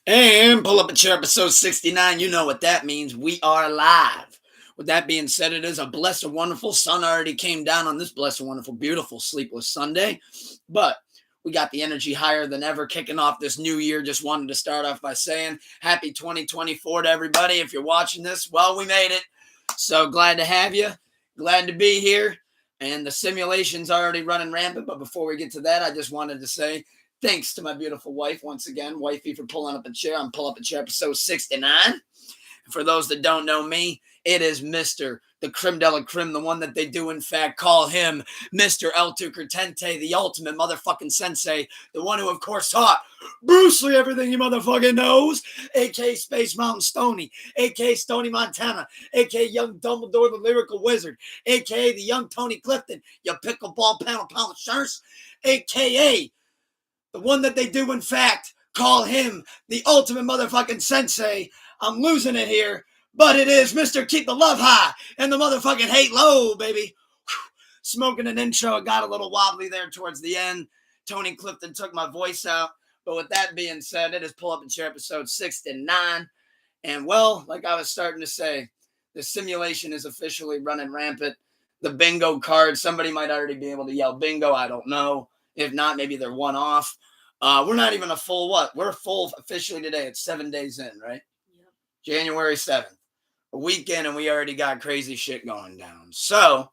And pull up a chair, episode 69. You know what that means. We are live. With that being said, it is a blessed, wonderful sun already came down on this blessed, wonderful, beautiful, sleepless Sunday. But we got the energy higher than ever kicking off this new year. Just wanted to start off by saying happy 2024 to everybody. If you're watching this, well, we made it. So glad to have you. Glad to be here. And the simulation's already running rampant. But before we get to that, I just wanted to say thanks to my beautiful wife once again, wifey, for pulling up a chair on Pull Up a Chair episode 69. For those that don't know me, it is Mr. the Creme de la Creme, the one that they do in fact call him Mr. El Tucurtente, the ultimate motherfucking sensei, the one who of course taught Bruce Lee everything he motherfucking knows, a.k.a. Space Mountain Stoney, a.k.a. Stoney Montana, a.k.a. Young Dumbledore the Lyrical Wizard, a.k.a. the young Tony Clifton, your pickleball panel pound shirts, a.k.a. the one that they do in fact call him the ultimate motherfucking sensei. I'm losing it here, but it is Mr. Keep the Love High and the motherfucking Hate Low, baby. Whew. Smoking an intro, it got a little wobbly there towards the end. Tony Clifton took my voice out. But with that being said, it is Pull Up and Chair episode 69. And well, like I was starting to say, the simulation is officially running rampant. The bingo card, somebody might already be able to yell bingo. I don't know. If not, maybe they're one off. We're not even a full what? We're full officially today. It's 7 days in, right? January 7th, a weekend, and we already got crazy shit going down. So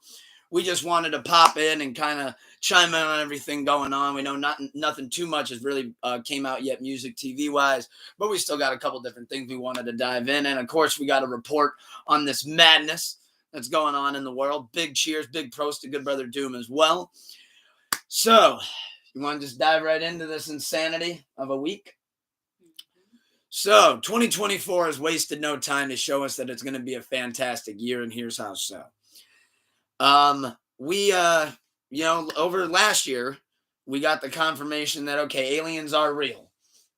we just wanted to pop in and kind of chime in on everything going on. We know nothing too much has really came out yet, music, TV-wise, but we still got a couple different things we wanted to dive in. And, of course, we got a report on this madness that's going on in the world. Big cheers, big prost to Good Brother Doom as well. So you want to just dive right into this insanity of a week? So, 2024 has wasted no time to show us that it's going to be a fantastic year, and here's how so. Over last year, we got the confirmation that, okay, aliens are real.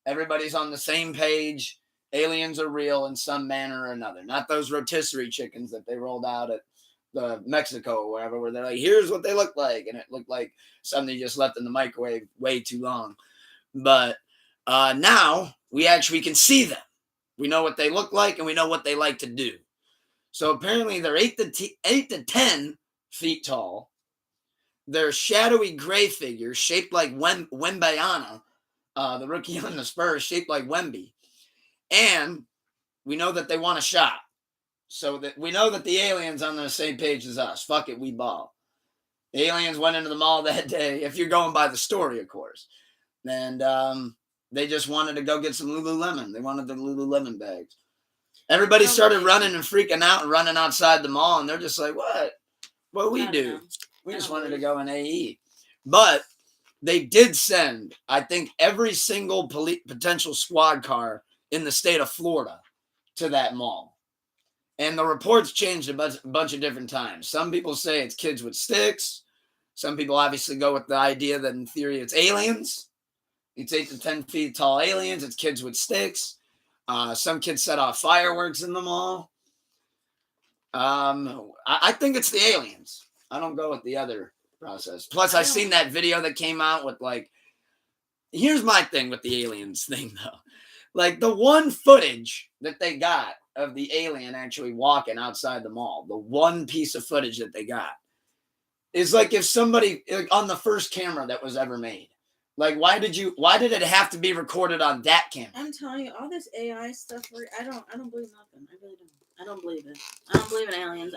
Everybody's on the same page. Aliens are real in some manner or another. Not those rotisserie chickens that they rolled out at the Mexico or wherever, where they're like, here's what they look like. And it looked like something just left in the microwave way too long. But now we actually can see them. We know what they look like and we know what they like to do. So apparently they're 8 to 10 feet tall. They're shadowy gray figures shaped like Wembayana, the rookie on the Spurs, shaped like Wemby. And we know that they want a shot. So that we know that the aliens on the same page as us. Fuck it, we ball. The aliens went into the mall that day, if you're going by the story, of course. And they just wanted to go get some Lululemon. They wanted the Lululemon bags. Everybody started running and freaking out and running outside the mall. And they're just like, what? What we do? We just wanted to go in AE. But they did send, I think, every single potential squad car in the state of Florida to that mall. And the reports changed a bunch of different times. Some people say it's kids with sticks. Some people obviously go with the idea that in theory it's aliens. It's 8 to 10 feet tall aliens. It's kids with sticks. Some kids set off fireworks in the mall. I think it's the aliens. I don't go with the other process. Plus, I seen that video that came out with like, here's my thing with the aliens thing though. Like the one footage that they got of the alien actually walking outside the mall, the one piece of footage that they got is like if somebody like on the first camera that was ever made. Like, why did it have to be recorded on that camera? I'm telling you, all this AI stuff, I don't believe nothing. I really don't. I don't believe it. I don't believe in aliens.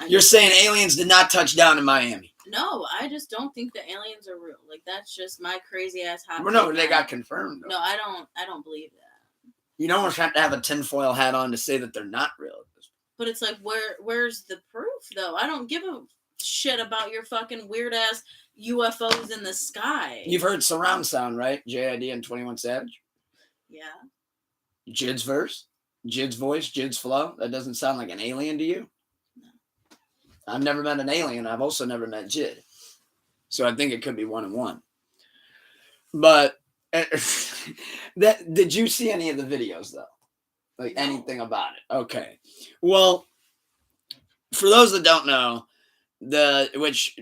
You're saying aliens did not touch down in Miami? No, I just don't think the aliens are real. Like, that's just my crazy ass hot. Well, no, they got confirmed, though. No, I don't believe that. You don't have to have a tinfoil hat on to say that they're not real. But it's like, where's the proof, though? I don't give a shit about your fucking weird ass UFOs in the sky. You've heard surround sound, right? JID and 21 Savage? Yeah. Jid's verse, Jid's voice, Jid's flow. That doesn't sound like an alien to you? No. I've never met an alien. I've also never met Jid. So I think it could be one and one. But did you see any of the videos, though? Like anything about it? Okay. Well, for those that don't know, which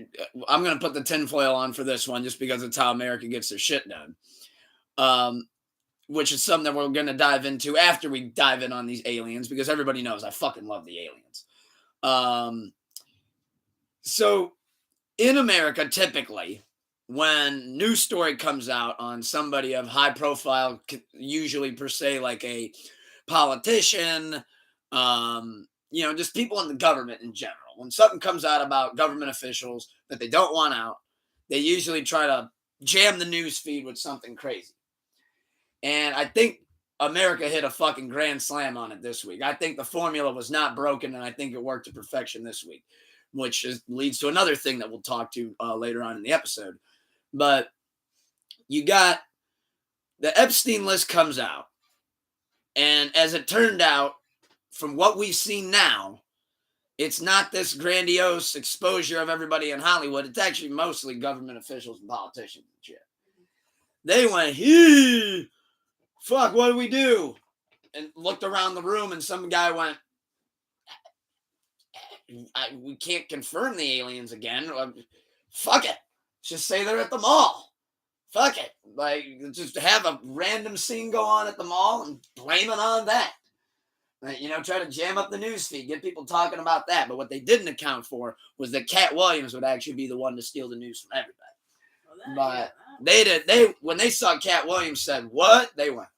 I'm going to put the tinfoil on for this one just because it's how America gets their shit done. which is something that we're going to dive into after we dive in on these aliens, because everybody knows I fucking love the aliens. So in America, typically, when news story comes out on somebody of high profile, usually per se like a politician, just people in the government in general, when something comes out about government officials that they don't want out, they usually try to jam the news feed with something crazy. And I think America hit a fucking grand slam on it this week. I think the formula was not broken, and I think it worked to perfection this week, which leads to another thing that we'll talk to later on in the episode. But you got the Epstein List comes out, and as it turned out, from what we've seen now, it's not this grandiose exposure of everybody in Hollywood. It's actually mostly government officials and politicians and shit. They went, fuck, what do we do? And looked around the room, and some guy went, we can't confirm the aliens again. Fuck it. Just say they're at the mall. Fuck it. Like, just have a random scene go on at the mall and blame it on that. Try to jam up the news feed, get people talking about that. But what they didn't account for was that Katt Williams would actually be the one to steal the news from everybody. But they when they saw Katt Williams said, what? They went,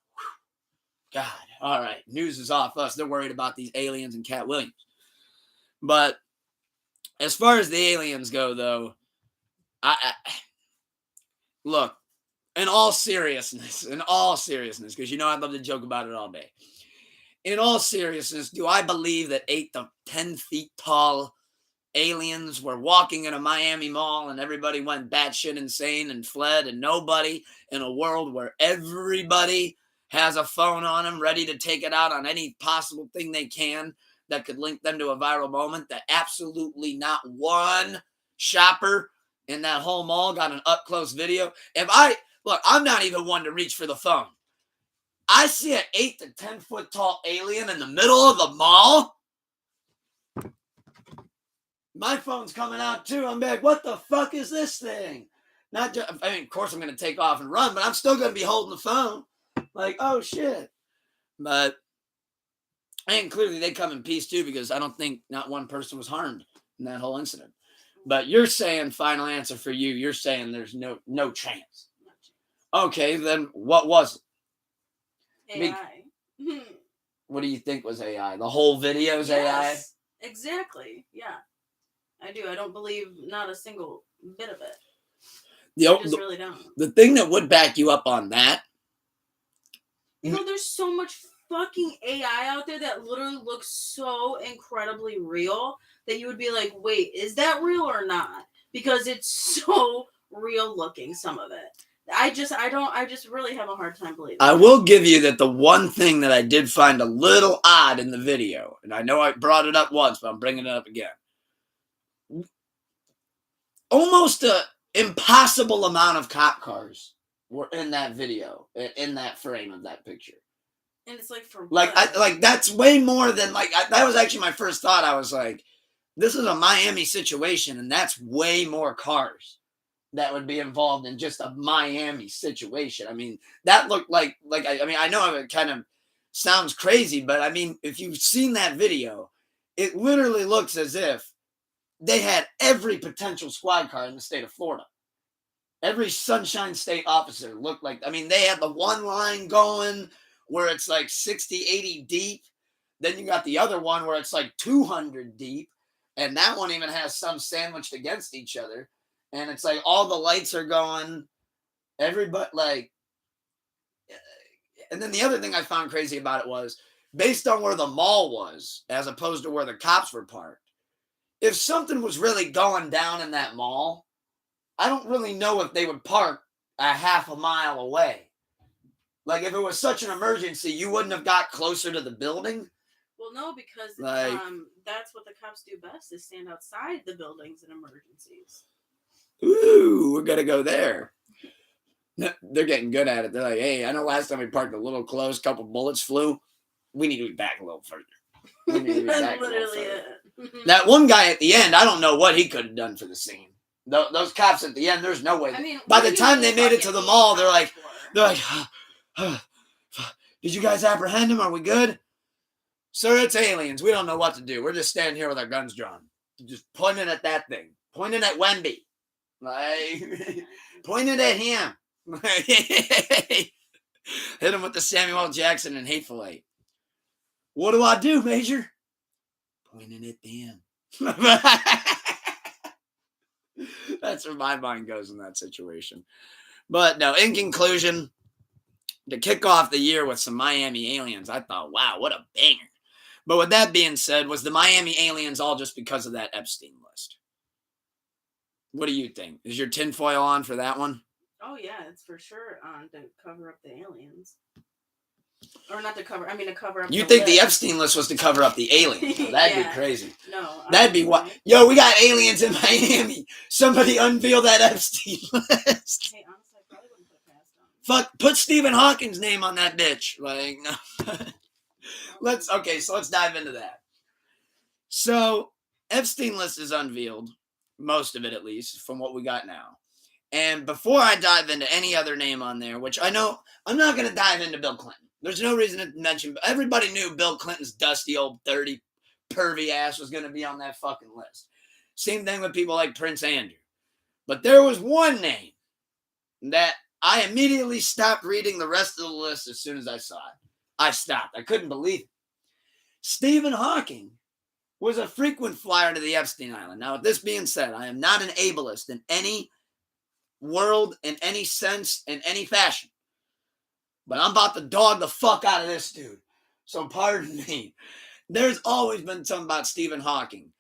God, all right, news is off us. They're worried about these aliens and Katt Williams. But as far as the aliens go, though, I look, in all seriousness, because I'd love to joke about it all day. In all seriousness, do I believe that 8 to 10 feet tall aliens were walking in a Miami mall and everybody went batshit insane and fled, and nobody in a world where everybody has a phone on them ready to take it out on any possible thing they can that could link them to a viral moment, that absolutely not one shopper in that whole mall got an up-close video? I'm not even one to reach for the phone. I see an 8 to 10 foot tall alien in the middle of the mall. My phone's coming out too. I'm like, what the fuck is this thing? Of course I'm going to take off and run, but I'm still going to be holding the phone. Like, oh shit. But, and clearly they come in peace too, because I don't think not one person was harmed in that whole incident. But you're saying, final answer for you, you're saying there's no chance. Okay, then what was it? AI. What do you think was AI? The whole video's AI? Exactly. Yeah. I do. I don't believe not a single bit of it. I just really don't. The thing that would back you up on that, there's so much fucking AI out there that literally looks so incredibly real that you would be like, wait, is that real or not? Because it's so real looking, some of it. I just really have a hard time believing I will give you that the one thing that I did find a little odd in the video, and I know I brought it up once, but I'm bringing it up again. Almost an impossible amount of cop cars were in that video, in that frame of that picture. And it's like, for that's way more than, that was actually my first thought. I was like, this is a Miami situation, and that's way more cars that would be involved in just a Miami situation. I mean, that looked like I know it kind of sounds crazy, but I mean, if you've seen that video, it literally looks as if they had every potential squad car in the state of Florida. Every Sunshine State officer looked like, they had the one line going where it's like 60, 80 deep. Then you got the other one where it's like 200 deep. And that one even has some sandwiched against each other. And it's like all the lights are going, everybody, and then the other thing I found crazy about it was, based on where the mall was, as opposed to where the cops were parked, if something was really going down in that mall, I don't really know if they would park a half a mile away. Like, if it was such an emergency, you wouldn't have got closer to the building. Well, no, because that's what the cops do best, is stand outside the buildings in emergencies. Ooh, we're going to go there. They're getting good at it. They're like, hey, I know last time we parked a little close, couple bullets flew. We need to be back a little further. That's literally it. That one guy at the end, I don't know what he could have done for the scene. Those cops at the end, there's no way. By the time they made it to the mall, they're like, Did you guys apprehend him? Are we good? Sir, it's aliens. We don't know what to do. We're just standing here with our guns drawn. Just pointing at that thing. Pointing at Wemby. Like, pointing at him. Hit him with the Samuel L. Jackson and Hateful Eight. What do I do, Major? Pointing at them. That's where my mind goes in that situation. But no, in conclusion, to kick off the year with some Miami aliens, I thought, wow, what a banger. But with that being said, was the Miami aliens all just because of that Epstein list? What do you think? Is your tinfoil on for that one? Oh, yeah, it's for sure on to cover up the aliens. Or not to cover, I mean to cover up You the think list. the Epstein list was to cover up the aliens? That'd Yeah. be crazy. No. That'd be what? Yo, we got aliens in Miami. Somebody unveil that Epstein list. Hey, honestly, I probably wouldn't put it past them. Fuck, put Stephen Hawking's name on that bitch. Like, no. Let's dive into that. So, Epstein list is unveiled, most of it at least, from what we got now. And before I dive into any other name on there, which I know I'm not going to dive into Bill Clinton. There's no reason to mention, but everybody knew Bill Clinton's dusty old 30 pervy ass was going to be on that fucking list. Same thing with people like Prince Andrew. But there was one name that I immediately stopped reading the rest of the list as soon as I saw it. I stopped. I couldn't believe it. Stephen Hawking was a frequent flyer to the Epstein Island. Now, with this being said, I am not an ableist in any world, in any sense, in any fashion. But I'm about to dog the fuck out of this dude. So pardon me. There's always been something about Stephen Hawking.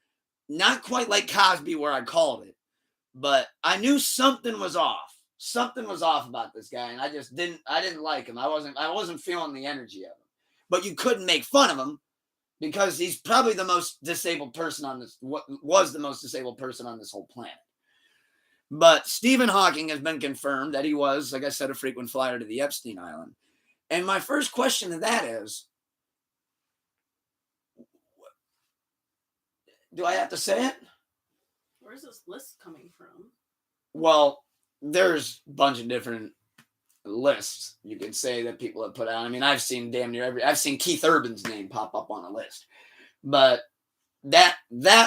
Not quite like Cosby where I called it. But I knew something was off. Something was off about this guy. And I didn't like him. I wasn't feeling the energy of him. But you couldn't make fun of him because he's probably the most disabled person on this, was the most disabled person on this whole planet. But Stephen Hawking has been confirmed that he was, like I said, a frequent flyer to the Epstein Island. And my first question to that is, do I have to say it? Where's this list coming from? Well, there's a bunch of different lists you could say that people have put out. I mean, I've seen damn near I've seen Keith Urban's name pop up on a list. But that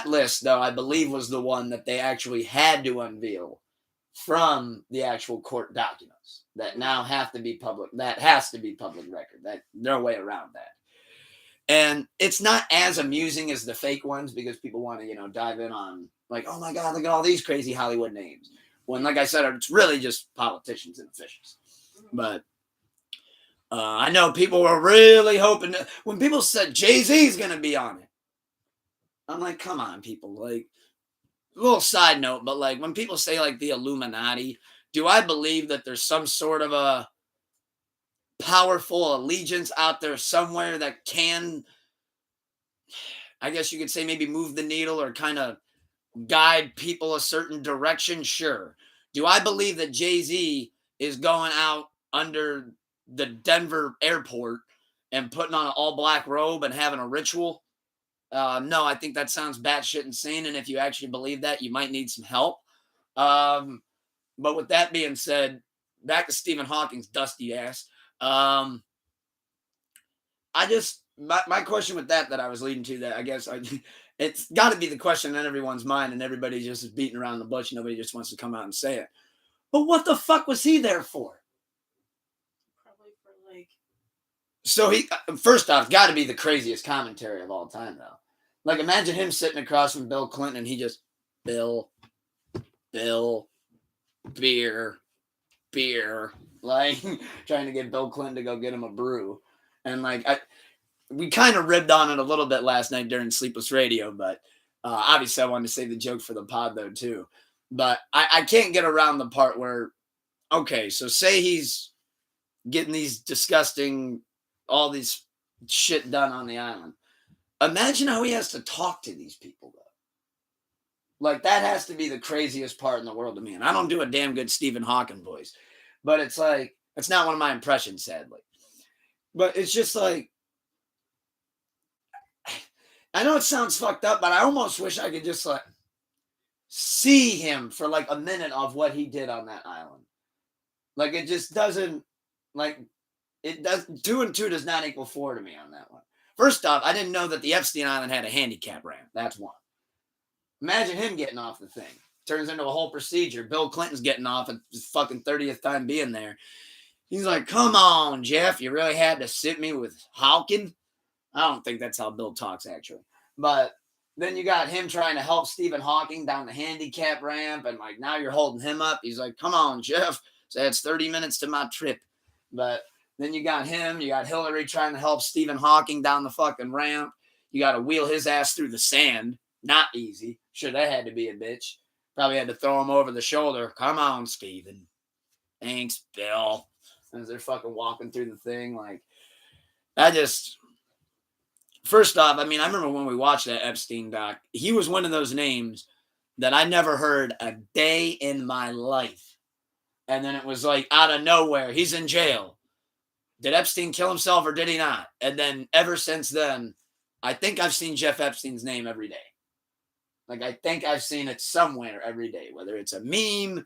list, though, I believe was the one that they actually had to unveil from the actual court documents that now have to be public. That has to be public record. That no way around that. And it's not as amusing as the fake ones because people want to, dive in on like, oh my God, look at all these crazy Hollywood names. When, like I said, it's really just politicians and officials. But I know people were really hoping when people said Jay-Z's going to be on it. I'm like, come on, people. Like, a little side note, but like when people say like the Illuminati, do I believe that there's some sort of a powerful allegiance out there somewhere that can, I guess you could say, maybe move the needle or kind of guide people a certain direction? Sure. Do I believe that Jay-Z is going out under the Denver airport and putting on an all-black robe and having a ritual? No, I think that sounds batshit insane. And if you actually believe that, you might need some help. But with that being said, back to Stephen Hawking's dusty ass. My question with that I was leading to, that I guess it's got to be the question in everyone's mind, and everybody just is beating around the bush. Nobody just wants to come out and say it. But what the fuck was he there for? Probably for like. So he, first off, got to be the craziest commentary of all time, though. Like, imagine him sitting across from Bill Clinton, and he just, Bill, beer, like trying to get Bill Clinton to go get him a brew. And like, we kind of ribbed on it a little bit last night during Sleepless Radio, but obviously I wanted to say the joke for the pod though too. But I can't get around the part where, okay, so say he's getting these disgusting, all these shit done on the island. Imagine how he has to talk to these people though. Like, that has to be the craziest part in the world to me. And I don't do a damn good Stephen Hawking voice. But it's like, it's not one of my impressions, sadly. But it's just like, I know it sounds fucked up, but I almost wish I could just like see him for like a minute of what he did on that island. Like, it just doesn't, like, It does 2 and 2 does not equal 4 to me on that one. First off, I didn't know that the Epstein Island had a handicap ramp. That's one. Imagine him getting off the thing. Turns into a whole procedure. Bill Clinton's getting off at his fucking 30th time being there. He's like, come on, Jeff, you really had to sit me with Hawking? I don't think that's how Bill talks, actually. But then you got him trying to help Stephen Hawking down the handicap ramp, and like now you're holding him up. He's like, come on, Jeff. So it's 30 minutes to my trip. But then you got him, you got Hillary trying to help Stephen Hawking down the fucking ramp. You got to wheel his ass through the sand. Not easy. Sure, that had to be a bitch. Probably had to throw him over the shoulder. Come on, Stephen. Thanks, Bill. As they're fucking walking through the thing. Like, first off, I mean, I remember when we watched that Epstein doc, he was one of those names that I never heard a day in my life. And then it was like out of nowhere, he's in jail. Did Epstein kill himself or did he not? And then ever since then, I think I've seen Jeff Epstein's name every day. Like, I think I've seen it somewhere every day, whether it's a meme,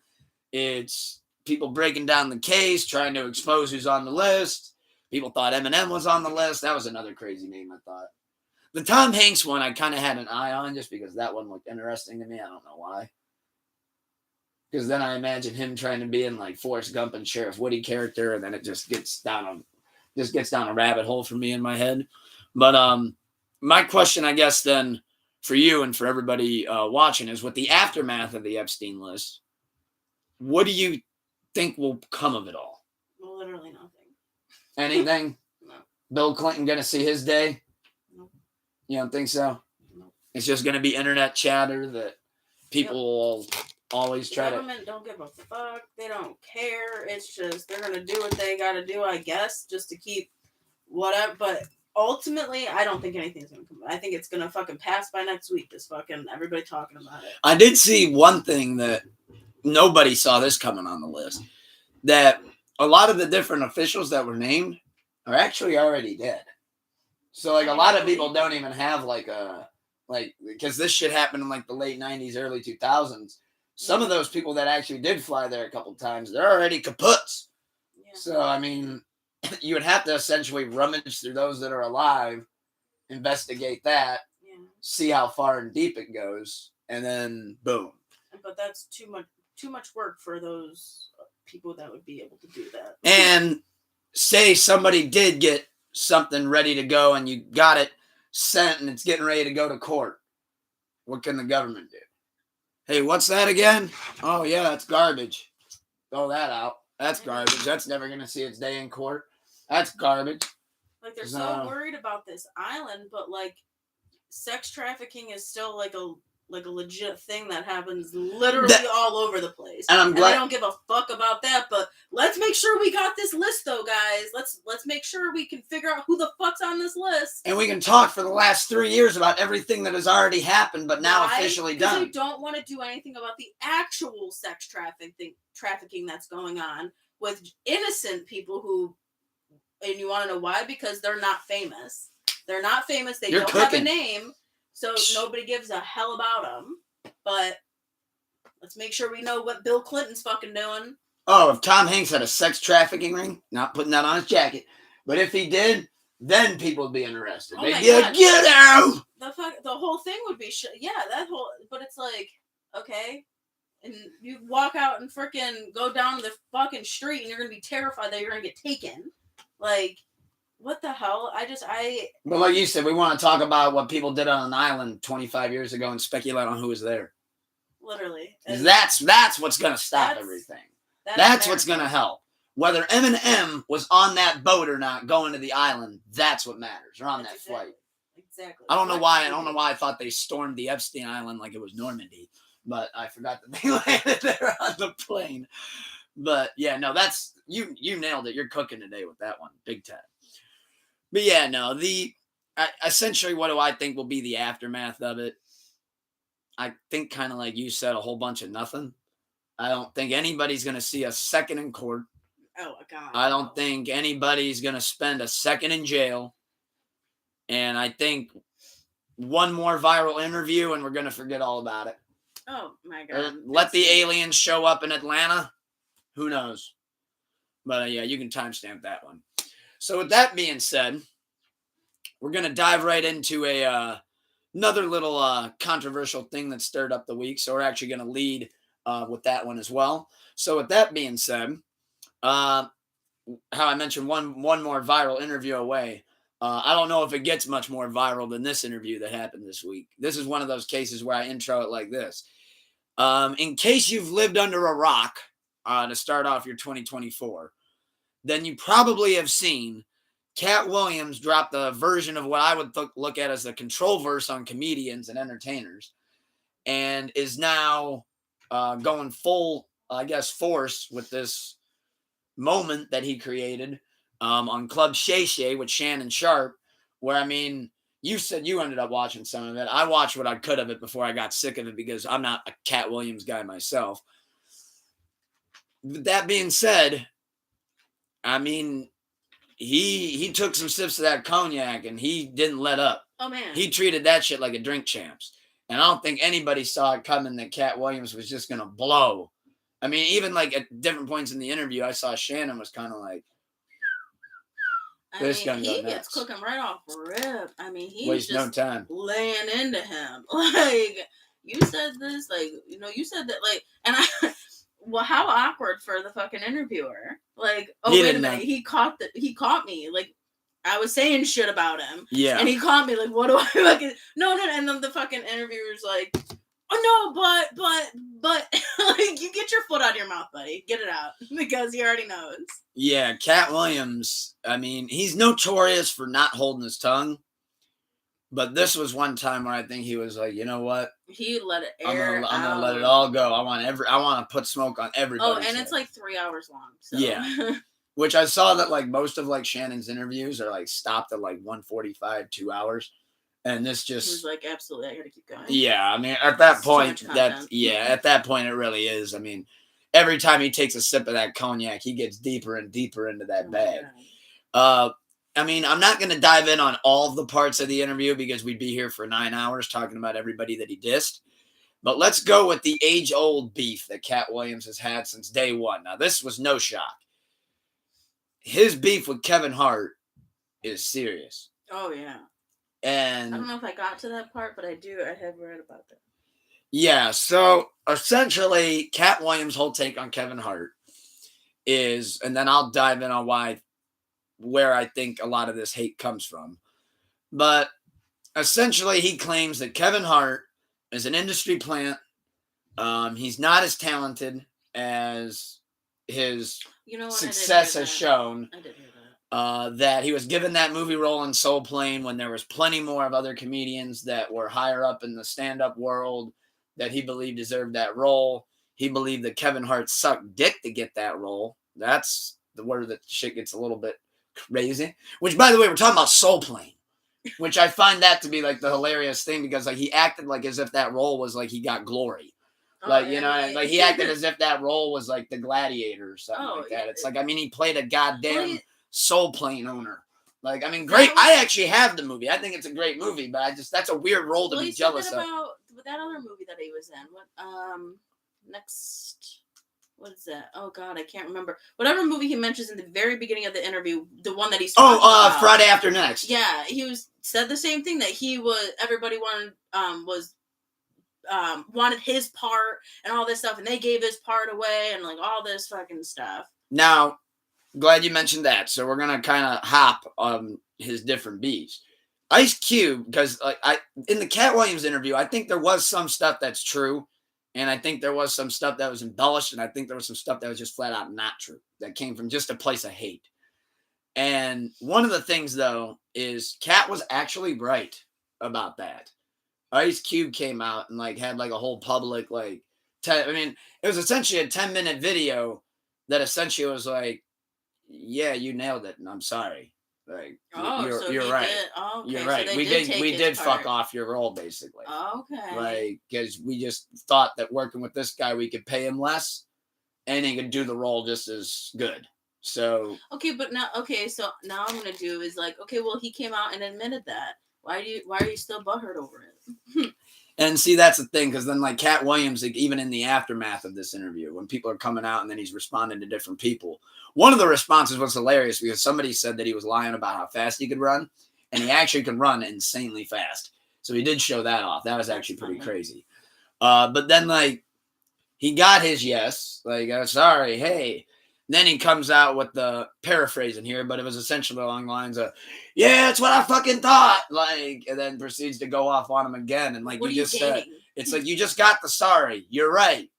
it's people breaking down the case, trying to expose who's on the list. People thought Eminem was on the list. That was another crazy name, I thought. The Tom Hanks one, I kind of had an eye on just because that one looked interesting to me. I don't know why. Because then I imagine him trying to be in like Forrest Gump and Sheriff Woody character, and then it just gets down a rabbit hole for me in my head. But my question, I guess, then for you and for everybody watching is, with the aftermath of the Epstein list, what do you think will come of it all? Well, literally nothing. Anything? No. Bill Clinton gonna see his day? No. You don't think so? No. It's just gonna be internet chatter that people will always try to. The government don't give a fuck. They don't care. It's just they're gonna do what they gotta do, I guess, just to keep whatever. But ultimately, I don't think anything's gonna come. I think it's gonna fucking pass by next week. Just fucking everybody talking about it. I did see one thing that nobody saw this coming on the list, that a lot of the different officials that were named are actually already dead. So like a lot of people don't even have because this shit happened in like the late 90s, early 2000s. Some of those people that actually did fly there a couple times, they're already kaputs. Yeah. So, I mean, you would have to essentially rummage through those that are alive, investigate that, see how far and deep it goes, and then boom. But that's too much work for those people that would be able to do that. And say somebody did get something ready to go and you got it sent and it's getting ready to go to court. What can the government do? Hey, what's that again? Oh, yeah, that's garbage. Throw that out. That's garbage. That's never going to see its day in court. That's garbage. Like, they're so worried about this island, but, like, sex trafficking is still, like a legit thing that happens literally all over the place. And I'm glad I don't give a fuck about that, but let's make sure we got this list though, guys. Let's make sure we can figure out who the fuck's on this list. And we can talk for the last 3 years about everything that has already happened, but now officially done. Because we don't want to do anything about the actual sex trafficking that's going on with innocent people who, and you want to know why? Because they're not famous. They're not famous. They don't have a name. So nobody gives a hell about them. But let's make sure we know what Bill Clinton's fucking doing. Oh, if Tom Hanks had a sex trafficking ring, not putting that on his jacket, but if he did, then people would be interested. They'd be like, get out! The whole thing would be but it's like, okay. And you walk out and freaking go down the fucking street and you're going to be terrified that you're going to get taken. Like, what the hell? But like you said, we want to talk about what people did on an island 25 years ago and speculate on who was there. Literally. That's what's going to stop everything. That's what's going to help. Whether Eminem was on that boat or not going to the island, that's what matters. Or on that flight. Exactly. I don't know why I thought they stormed the Epstein Island like it was Normandy. But I forgot that they landed there on the plane. But yeah, no, that's you nailed it. You're cooking today with that one. Big time. But yeah, no, essentially what do I think will be the aftermath of it? I think kind of like you said, a whole bunch of nothing. I don't think anybody's going to see a second in court. Oh, God. I don't think anybody's going to spend a second in jail. And I think one more viral interview and we're going to forget all about it. Oh, my God. Let the aliens show up in Atlanta. Who knows? But yeah, you can timestamp that one. So with that being said, we're gonna dive right into another little controversial thing that stirred up the week. So we're actually gonna lead with that one as well. So with that being said, uh, how I mentioned one more viral interview away. I don't know if it gets much more viral than this interview that happened this week. This is one of those cases where I intro it like this. In case you've lived under a rock to start off your 2024, then you probably have seen Katt Williams drop the version of what I would look at as the control verse on comedians and entertainers, and is now going full, I guess, force with this moment that he created on Club Shay Shay with Shannon Sharp, where, I mean, you said you ended up watching some of it. I watched what I could of it before I got sick of it because I'm not a Katt Williams guy myself. With that being said, I mean, he took some sips of that cognac and he didn't let up. Oh, man. He treated that shit like a drink champs. And I don't think anybody saw it coming that Katt Williams was just going to blow. I mean, even like at different points in the interview, I saw Shannon was kind of like, this gonna go nuts. He gets cooking right off rip. I mean, he's waste just no time laying into him. Like, you said this, like, you know, you said that, like, and I, well, how awkward for the fucking interviewer. Like, oh, wait a minute, he caught me. Like, I was saying shit about him. Yeah. And he caught me, like, what do I fucking, no, and then the fucking interviewer's like, oh, no, but, like, you get your foot out of your mouth, buddy. Get it out, because he already knows. Yeah, Katt Williams, I mean, he's notorious for not holding his tongue, but this was one time where I think he was like, you know what? He let it air I'm gonna let it all go. I want to put smoke on everybody. Oh, and it's like 3 hours long. So. Yeah. Which I saw that like most of like Shannon's interviews are like stopped at like 1:45, 2 hours. And this just was like, absolutely, I gotta keep going. Yeah, I mean, at that point, at that point, it really is. I mean, every time he takes a sip of that cognac, he gets deeper and deeper into that bag. I mean, I'm not going to dive in on all of the parts of the interview because we'd be here for 9 hours talking about everybody that he dissed. But let's go with the age-old beef that Katt Williams has had since day one. Now, this was no shock. His beef with Kevin Hart is serious. Oh, yeah. And I don't know if I got to that part, but I have read about that. Yeah, so essentially, Katt Williams' whole take on Kevin Hart is, and then I'll dive in on where I think a lot of this hate comes from. But essentially, he claims that Kevin Hart is an industry plant. He's not as talented as his success has shown. I did hear that. That he was given that movie role in Soul Plane when there was plenty more of other comedians that were higher up in the stand-up world that he believed deserved that role. He believed that Kevin Hart sucked dick to get that role. That's the word that shit gets a little bit crazy. Which, by the way, we're talking about Soul Plane, which I find that to be like the hilarious thing because like he acted like as if that role was like he got glory. Like, you know, like he acted as if that role was like the Gladiator or something like that. It's like, I mean, he played a goddamn Soul Plane owner. Like, I mean, great. I actually have the movie. I think it's a great movie, but that's a weird role to be jealous of. With that other movie that he was in, what is that? Oh God, I can't remember. Whatever movie he mentions in the very beginning of the interview, the one that he's talking about. Friday After Next. Yeah, he said the same thing, that everybody wanted his part and all this stuff, and they gave his part away and like all this fucking stuff. Now, glad you mentioned that. So we're gonna kind of hop on his different beats. Ice Cube, because in the Katt Williams interview, I think there was some stuff that's true, and I think there was some stuff that was embellished, and I think there was some stuff that was just flat out not true, that came from just a place of hate. And one of the things, though, is Katt was actually right about that. Ice Cube came out and had a whole public it was essentially a 10-minute video that essentially was like, yeah, you nailed it, and I'm sorry. Like, you're right. Okay, you're right. So we did fuck off your role, basically. Okay. Like, because we just thought that working with this guy, we could pay him less, and he could do the role just as good. So so now I'm gonna do is well, he came out and admitted that. Why are you still butthurt over it? And see, that's the thing, because then like Katt Williams, like, even in the aftermath of this interview, when people are coming out and then he's responding to different people, one of the responses was hilarious because somebody said that he was lying about how fast he could run, and he actually could run insanely fast. So he did show that off. That was actually pretty crazy. But then like he got his yes, like sorry, hey. Then he comes out with the paraphrasing here, but it was essentially along the lines of, yeah, it's what I fucking thought. Like, and then proceeds to go off on him again. And like What you are just gaining? said, it's like, you just got the sorry. You're right.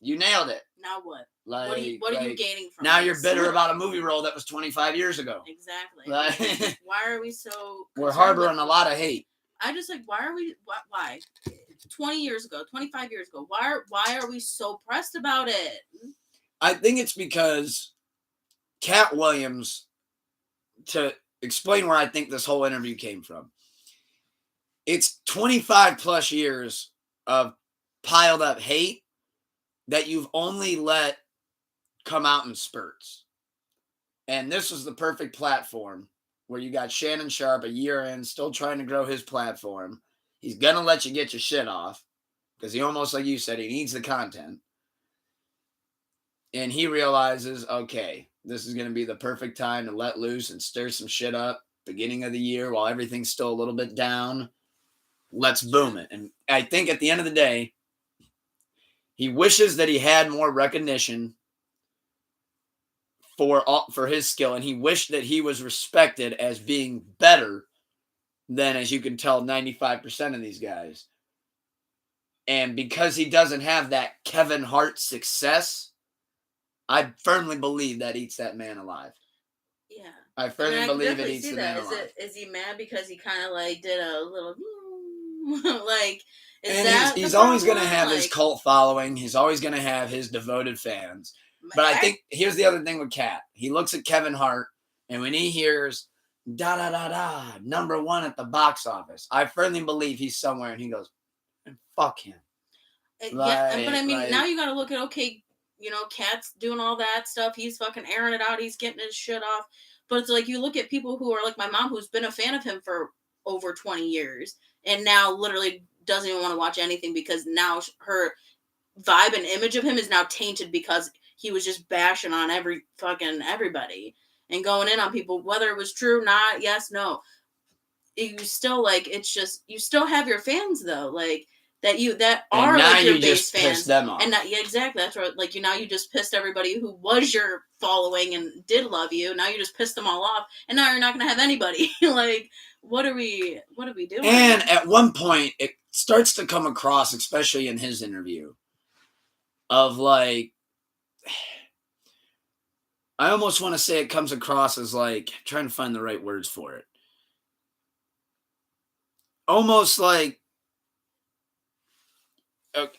You nailed it. Now what? Like, what are you gaining from now this? You're bitter about a movie role that was 25 years ago. Exactly. Like, why are we so we're harboring a lot of hate. I just like, why are we, why? 20 years ago, 25 years ago, why are we so pressed about it? I think it's because Katt Williams, to explain where I think this whole interview came from, it's 25 plus years of piled up hate that you've only let come out in spurts. And this was the perfect platform where you got Shannon Sharpe a year in, still trying to grow his platform. He's going to let you get your shit off because he almost, like you said, he needs the content. And he realizes, okay, this is going to be the perfect time to let loose and stir some shit up. Beginning of the year, while everything's still a little bit down, let's boom it. And I think at the end of the day, he wishes that he had more recognition for his skill, and he wished that he was respected as being better than, as you can tell, 95% of these guys. And because he doesn't have that Kevin Hart success, I firmly believe that eats that man alive. Yeah. I firmly believe it eats the man alive. Is he mad because he kind of like did a little like, is and that he's always going to have his cult following. He's always going to have his devoted fans. But I think here's the other thing with Katt. He looks at Kevin Hart, and when he hears da da da da #1 at the box office, I firmly believe he's somewhere, and he goes, "Fuck him." Yeah, but I mean, now you got to look at, okay, you know, Katt's doing all that stuff. He's fucking airing it out. He's getting his shit off. But it's like you look at people who are like my mom, who's been a fan of him for over 20 years, and now literally doesn't even want to watch anything because now her vibe and image of him is now tainted because he was just bashing on everybody and going in on people, whether it was true, not, yes, no. You still like, it's just, you still have your fans though, like that are like your base fans. Pissed them off. And that, yeah, exactly. That's right. Like you just pissed everybody who was your following and did love you. Now you just pissed them all off, and now you're not going to have anybody. Like, what are we doing? And at one point, it starts to come across, especially in his interview, of like, I almost want to say it comes across as like, trying to find the right words for it. Almost like,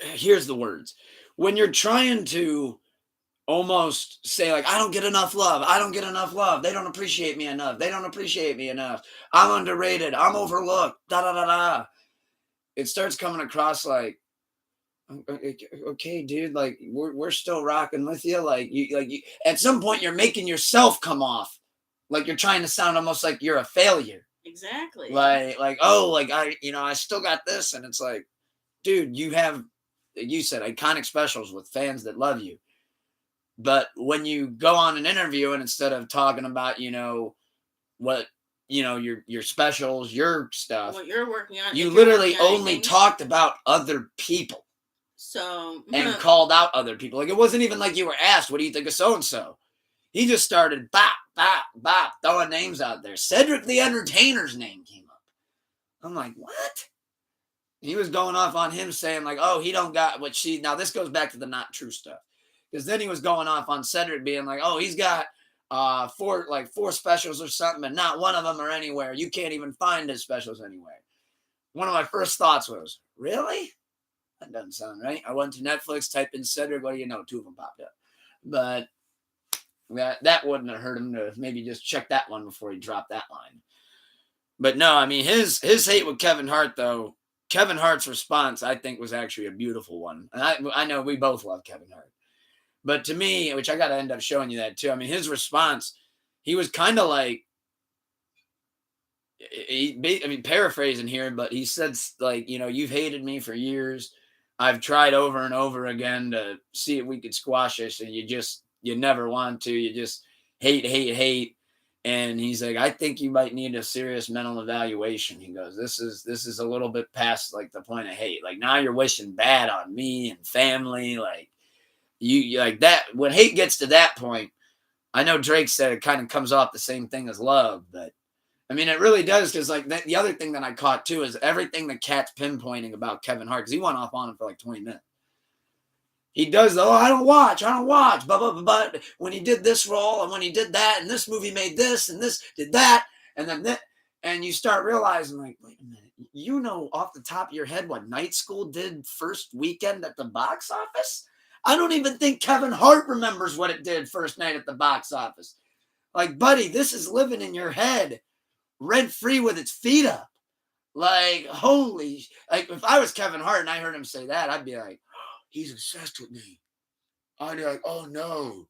here's the words. When you're trying to almost say like, I don't get enough love. I don't get enough love. They don't appreciate me enough. They don't appreciate me enough. I'm underrated. I'm overlooked. Da da da da. It starts coming across like, okay, dude, like we're still rocking with you. Like you, at some point you're making yourself come off like you're trying to sound almost like you're a failure. Exactly. Like oh, like I still got this, and it's like, dude, you have, you said, iconic specials with fans that love you. But when you go on an interview and instead of talking about, what, your specials, your stuff, what you're working on, you literally only talked about other people. So and called out other people. Like, it wasn't even like you were asked, what do you think of so-and-so? He just started bop, bop, bop, throwing names out there. Cedric the Entertainer's name came up. I'm like, what? He was going off on him saying like, oh, he don't got what she, now this goes back to the not true stuff. Because then he was going off on Cedric being like, oh, he's got four specials or something, and not one of them are anywhere. You can't even find his specials anywhere. One of my first thoughts was, really? That doesn't sound right. I went to Netflix, typed in Cedric, what do you know? 2 of them popped up. But that wouldn't have hurt him to maybe just check that one before he dropped that line. But no, I mean, his hate with Kevin Hart, though, Kevin Hart's response, I think, was actually a beautiful one. And I know we both love Kevin Hart. But to me, which I got to end up showing you that too, I mean, his response, he was kind of like, I mean, paraphrasing here, but he said, like, you've hated me for years. I've tried over and over again to see if we could squash this, and you never want to. You just hate, hate, hate. And he's like, I think you might need a serious mental evaluation. He goes, this is a little bit past like the point of hate. Like now you're wishing bad on me and family. Like you like that. When hate gets to that point, I know Drake said it kind of comes off the same thing as love, but I mean, it really does, because like the other thing that I caught too is everything that Katt's pinpointing about Kevin Hart, because he went off on him for like 20 minutes. He does, I don't watch, but when he did this role and when he did that and this movie made this and this did that and then that, and you start realizing like, wait a minute, off the top of your head what Night School did first weekend at the box office? I don't even think Kevin Hart remembers what it did first night at the box office. Like, buddy, this is living in your head rent free with its feet up. Like, holy, like if I was Kevin Hart and I heard him say that, I'd be like, he's obsessed with me. I'd be like, oh no.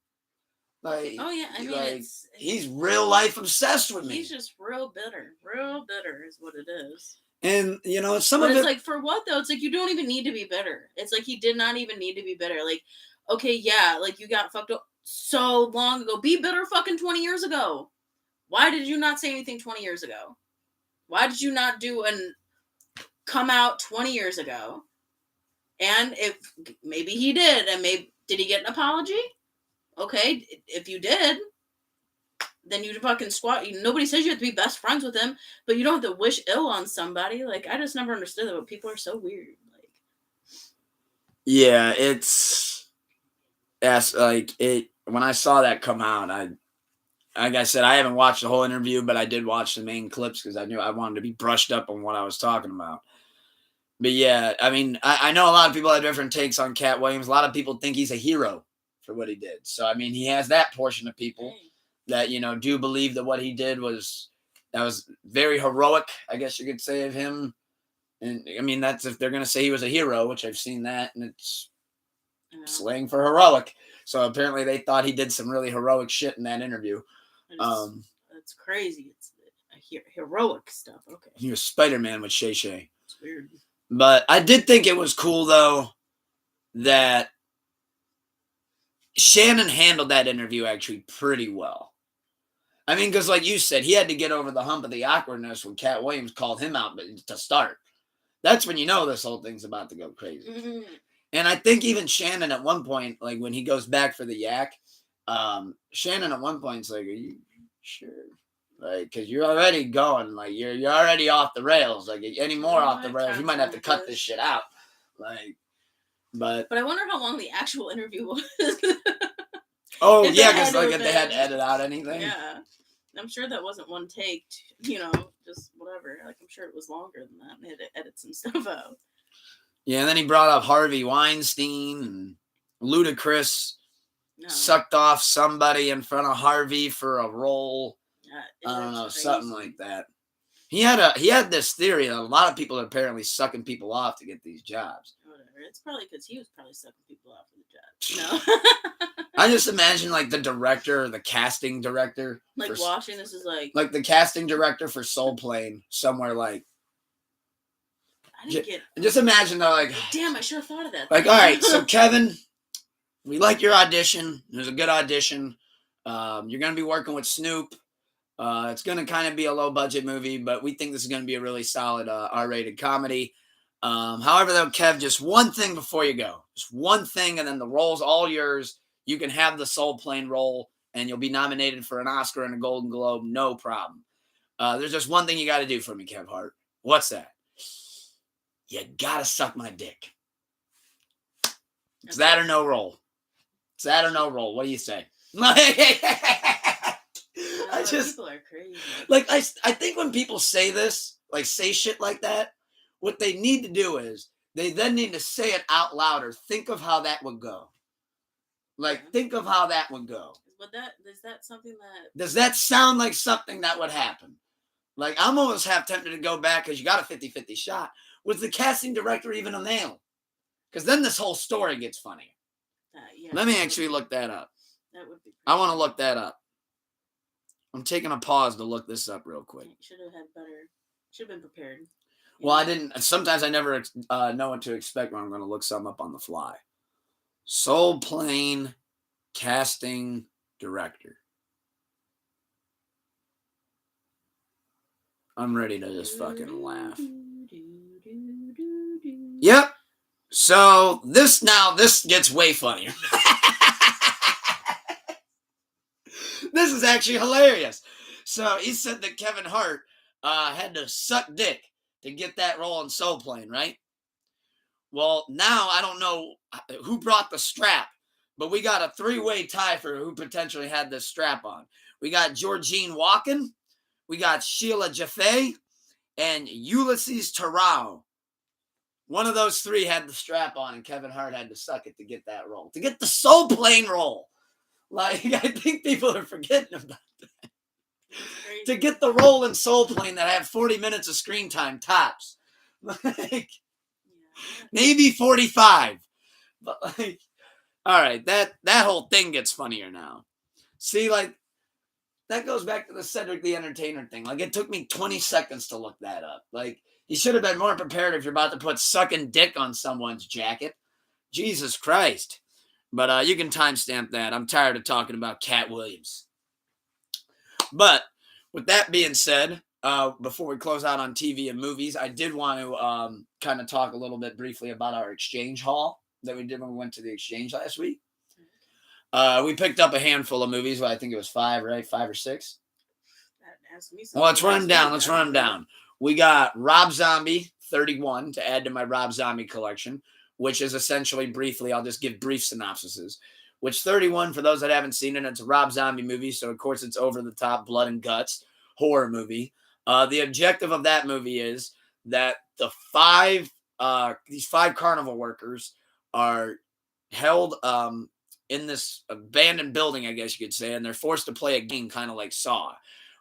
Like, oh yeah, I mean, like, he's real life obsessed with me. He's just real bitter. Real bitter is what it is. And some but of it's it, like, for what though? It's like you don't even need to be bitter. It's like he did not even need to be bitter. Like, okay, yeah, like you got fucked up so long ago. Be bitter fucking 20 years ago. Why did you not say anything 20 years ago? Why did you not come out 20 years ago? And if maybe he did, and did he get an apology? Okay, if you did, then you fucking squat. Nobody says you have to be best friends with him, but you don't have to wish ill on somebody. Like, I just never understood that, but people are so weird. Like, yeah, that's like it. When I saw that come out, like I said, I haven't watched the whole interview, but I did watch the main clips because I knew I wanted to be brushed up on what I was talking about. But yeah, I mean, I know a lot of people have different takes on Katt Williams. A lot of people think he's a hero for what he did. So, I mean, he has that portion of people that, do believe that what he did was very heroic, I guess you could say, of him. And I mean, that's if they're going to say he was a hero, which I've seen that, and it's slang for heroic. So apparently they thought he did some really heroic shit in that interview. That's crazy. It's heroic stuff. Okay. He was Spider-Man with Shay Shay. It's weird. But I did think it was cool, though, that Shannon handled that interview actually pretty well. I mean, because like you said, he had to get over the hump of the awkwardness when Katt Williams called him out to start. That's when you know this whole thing's about to go crazy. Mm-hmm. And I think even Shannon at one point, like when he goes back for the yak, Shannon at one point is like, are you sure? Like, because you're already going, like, you're already off the rails. Like, any more off the rails, you might have to cut this shit out. Like, but I wonder how long the actual interview was. Oh, yeah, because, like, if they had to edit out anything. Yeah. I'm sure that wasn't one take, just whatever. Like, I'm sure it was longer than that. And they had to edit some stuff out. Yeah, and then he brought up Harvey Weinstein and Ludacris sucked off somebody in front of Harvey for a role. I don't know, something like that. He had this theory that a lot of people are apparently sucking people off to get these jobs. Whatever. It's probably because he was probably sucking people off for the jobs. No. I just imagine like the director or the casting director. Like watching this is like the casting director for Soul Plane somewhere like. I didn't get. Just imagine though, like. Damn, I should have thought of that. Like, all right, so Kevin, we like your audition. It was a good audition. You're gonna be working with Snoop. It's going to kind of be a low-budget movie, but we think this is going to be a really solid R-rated comedy. However, though, Kev, just one thing before you go. Just one thing, and then the role's all yours. You can have the Soul Plane role, and you'll be nominated for an Oscar and a Golden Globe, no problem. There's just one thing you got to do for me, Kev Hart. What's that? You got to suck my dick. It's that or no role. It's that or no role. What do you say? People are crazy. Like, I think when people say this, like say shit like that, what they need to do is they then need to say it out loud or think of how that would go. Like, think of how that would go. Does that sound like something that would happen? Like, I'm almost half tempted to go back because you got a 50-50 shot. Was the casting director even a male? Because then this whole story gets funnier. Let me actually look that up. That would be. I want to look that up. I'm taking a pause to look this up real quick. Should have had better. Should have been prepared. Well, I didn't. Sometimes I never know what to expect when I'm going to look something up on the fly. Soul Plane casting director. I'm ready to just fucking laugh. Yep. So this gets way funnier. This is actually hilarious. So he said that Kevin Hart had to suck dick to get that role in Soul Plane, right? Well, now I don't know who brought the strap, but we got a three-way tie for who potentially had this strap on. We got Georgine Walken, we got Sheila Jaffe, and Ulysses Terrell. One of those three had the strap on, and Kevin Hart had to suck it to get that role, to get the Soul Plane role. Like, I think people are forgetting about that. To get the role in Soul Plane that had 40 minutes of screen time tops. Like, maybe 45. But like, all right, that whole thing gets funnier now. See, like, that goes back to the Cedric the Entertainer thing. Like, it took me 20 seconds to look that up. Like, you should have been more prepared if you're about to put sucking dick on someone's jacket. Jesus Christ. But you can timestamp that. I'm tired of talking about Katt Williams. But with that being said, before we close out on TV and movies, I did want to kind of talk a little bit briefly about our exchange haul that we did when we went to the exchange last week. We picked up a handful of movies. Well, I think it was 5, right? 5 or 6. Well, let's run them down. Let's run them down. We got Rob Zombie 31 to add to my Rob Zombie collection, which is essentially briefly, I'll just give brief synopsises. Which 31, for those that haven't seen it, it's a Rob Zombie movie, so of course it's over the top, blood and guts, horror movie. The objective of that movie is that these 5 carnival workers are held in this abandoned building, I guess you could say, and they're forced to play a game kind of like Saw,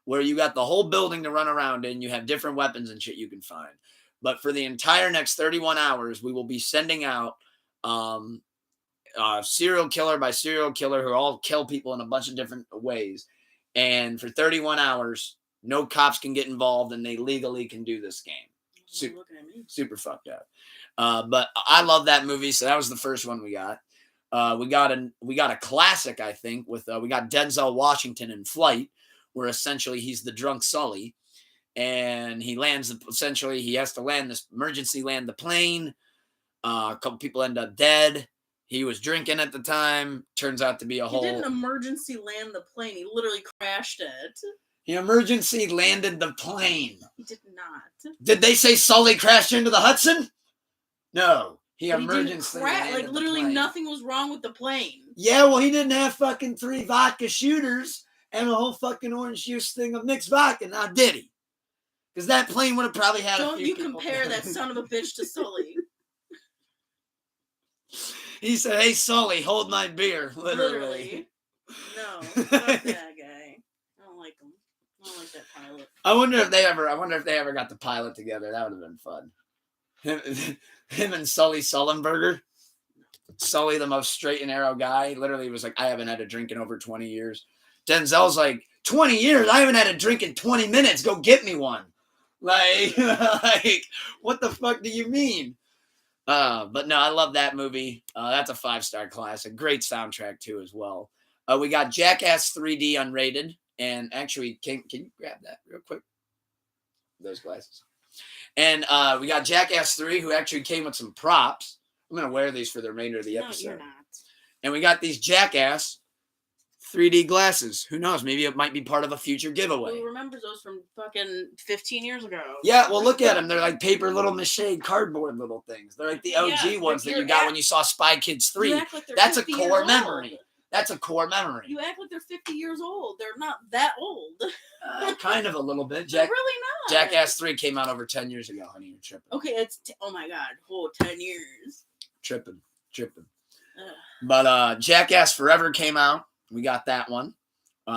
where you got the whole building to run around in, you have different weapons and shit you can find. But for the entire next 31 hours, we will be sending out serial killer by serial killer who all kill people in a bunch of different ways. And for 31 hours, no cops can get involved and they legally can do this game. Super fucked up. But I love that movie. So that was the first one we got. We got a classic, I think, with we got Denzel Washington in Flight, where essentially he's the drunk Sully, and he lands. Essentially, he has to land the plane. A couple people end up dead. He was drinking at the time. Turns out to be He didn't emergency land the plane. He literally crashed it. He emergency landed the plane. He did not. Did they say Sully crashed into the Hudson? No. He landed like literally nothing was wrong with the plane. Yeah, well, he didn't have fucking 3 vodka shooters and a whole fucking orange juice thing of mixed vodka, now did he? Because that plane would have probably had Don't you compare that son of a bitch to Sully. He said, "Hey, Sully, hold my beer." Literally. No, fuck that guy. I don't like him. I don't like that pilot. I wonder if they ever got the pilot together. That would have been fun. Him and Sully Sullenberger. Sully, the most straight and narrow guy, literally was like, "I haven't had a drink in over 20 years." Denzel's like, 20 years? I haven't had a drink in 20 minutes. Go get me one. Like, what the fuck do you mean? But no, I love that movie. That's a 5-star classic. Great soundtrack too, as well. We got Jackass 3D unrated, and actually, can you grab that real quick? Those glasses. And we got Jackass 3, who actually came with some props. I'm gonna wear these for the remainder of the episode. You're not. And we got these Jackass 3D glasses. Who knows? Maybe it might be part of a future giveaway. Who remembers those from fucking 15 years ago? Yeah, well, look at them. They're like paper little mache cardboard little things. They're like the OG ones that you got when you saw Spy Kids 3. Like that's a core memory. That's a core memory. You act like they're 50 years old. They're not that old. Kind of a little bit. They're really not. Jackass 3 came out over 10 years ago, honey. You're tripping. Okay, it's oh my god, whole 10 years. Tripping. But Jackass Forever came out. We got that one.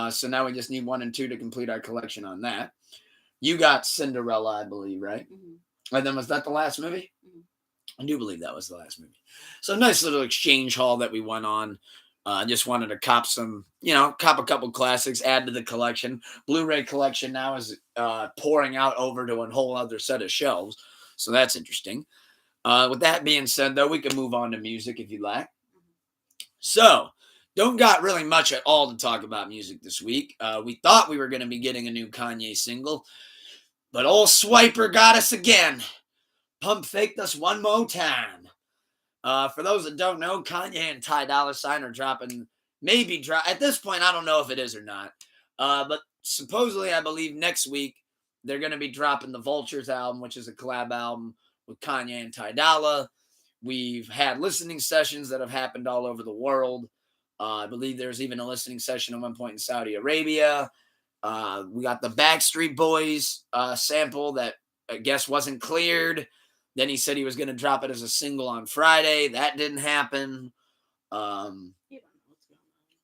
So now we just need 1 and 2 to complete our collection on that. You got Cinderella, I believe, right? Mm-hmm. And then was that the last movie? Mm-hmm. I do believe that was the last movie. So nice little exchange haul that we went on. I just wanted to cop some, cop a couple classics, add to the collection. Blu-ray collection now is pouring out over to a whole other set of shelves. So that's interesting. With that being said, though, we can move on to music if you like. So, don't got really much at all to talk about music this week. We thought we were going to be getting a new Kanye single, but old Swiper got us again. Pump faked us one more time. For those that don't know, Kanye and Ty Dolla $ign are dropping, at this point, I don't know if it is or not. But supposedly, I believe next week, they're going to be dropping the Vultures album, which is a collab album with Kanye and Ty Dolla. We've had listening sessions that have happened all over the world. I believe there's even a listening session at one point in Saudi Arabia. We got the Backstreet Boys sample that I guess wasn't cleared. Then he said he was going to drop it as a single on Friday. That didn't happen.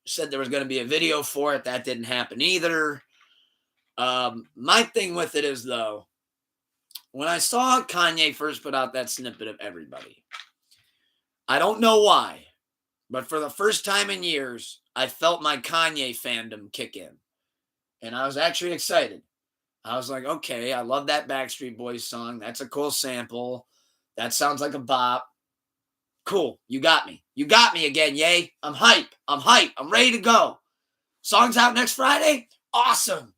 Said there was going to be a video for it. That didn't happen either. My thing with it is, though, when I saw Kanye first put out that snippet of Everybody, I don't know why, but for the first time in years, I felt my Kanye fandom kick in. And I was actually excited. I was like, okay, I love that Backstreet Boys song. That's a cool sample. That sounds like a bop. Cool. You got me. You got me again, yay. I'm hype. I'm ready to go. Song's out next Friday? Awesome.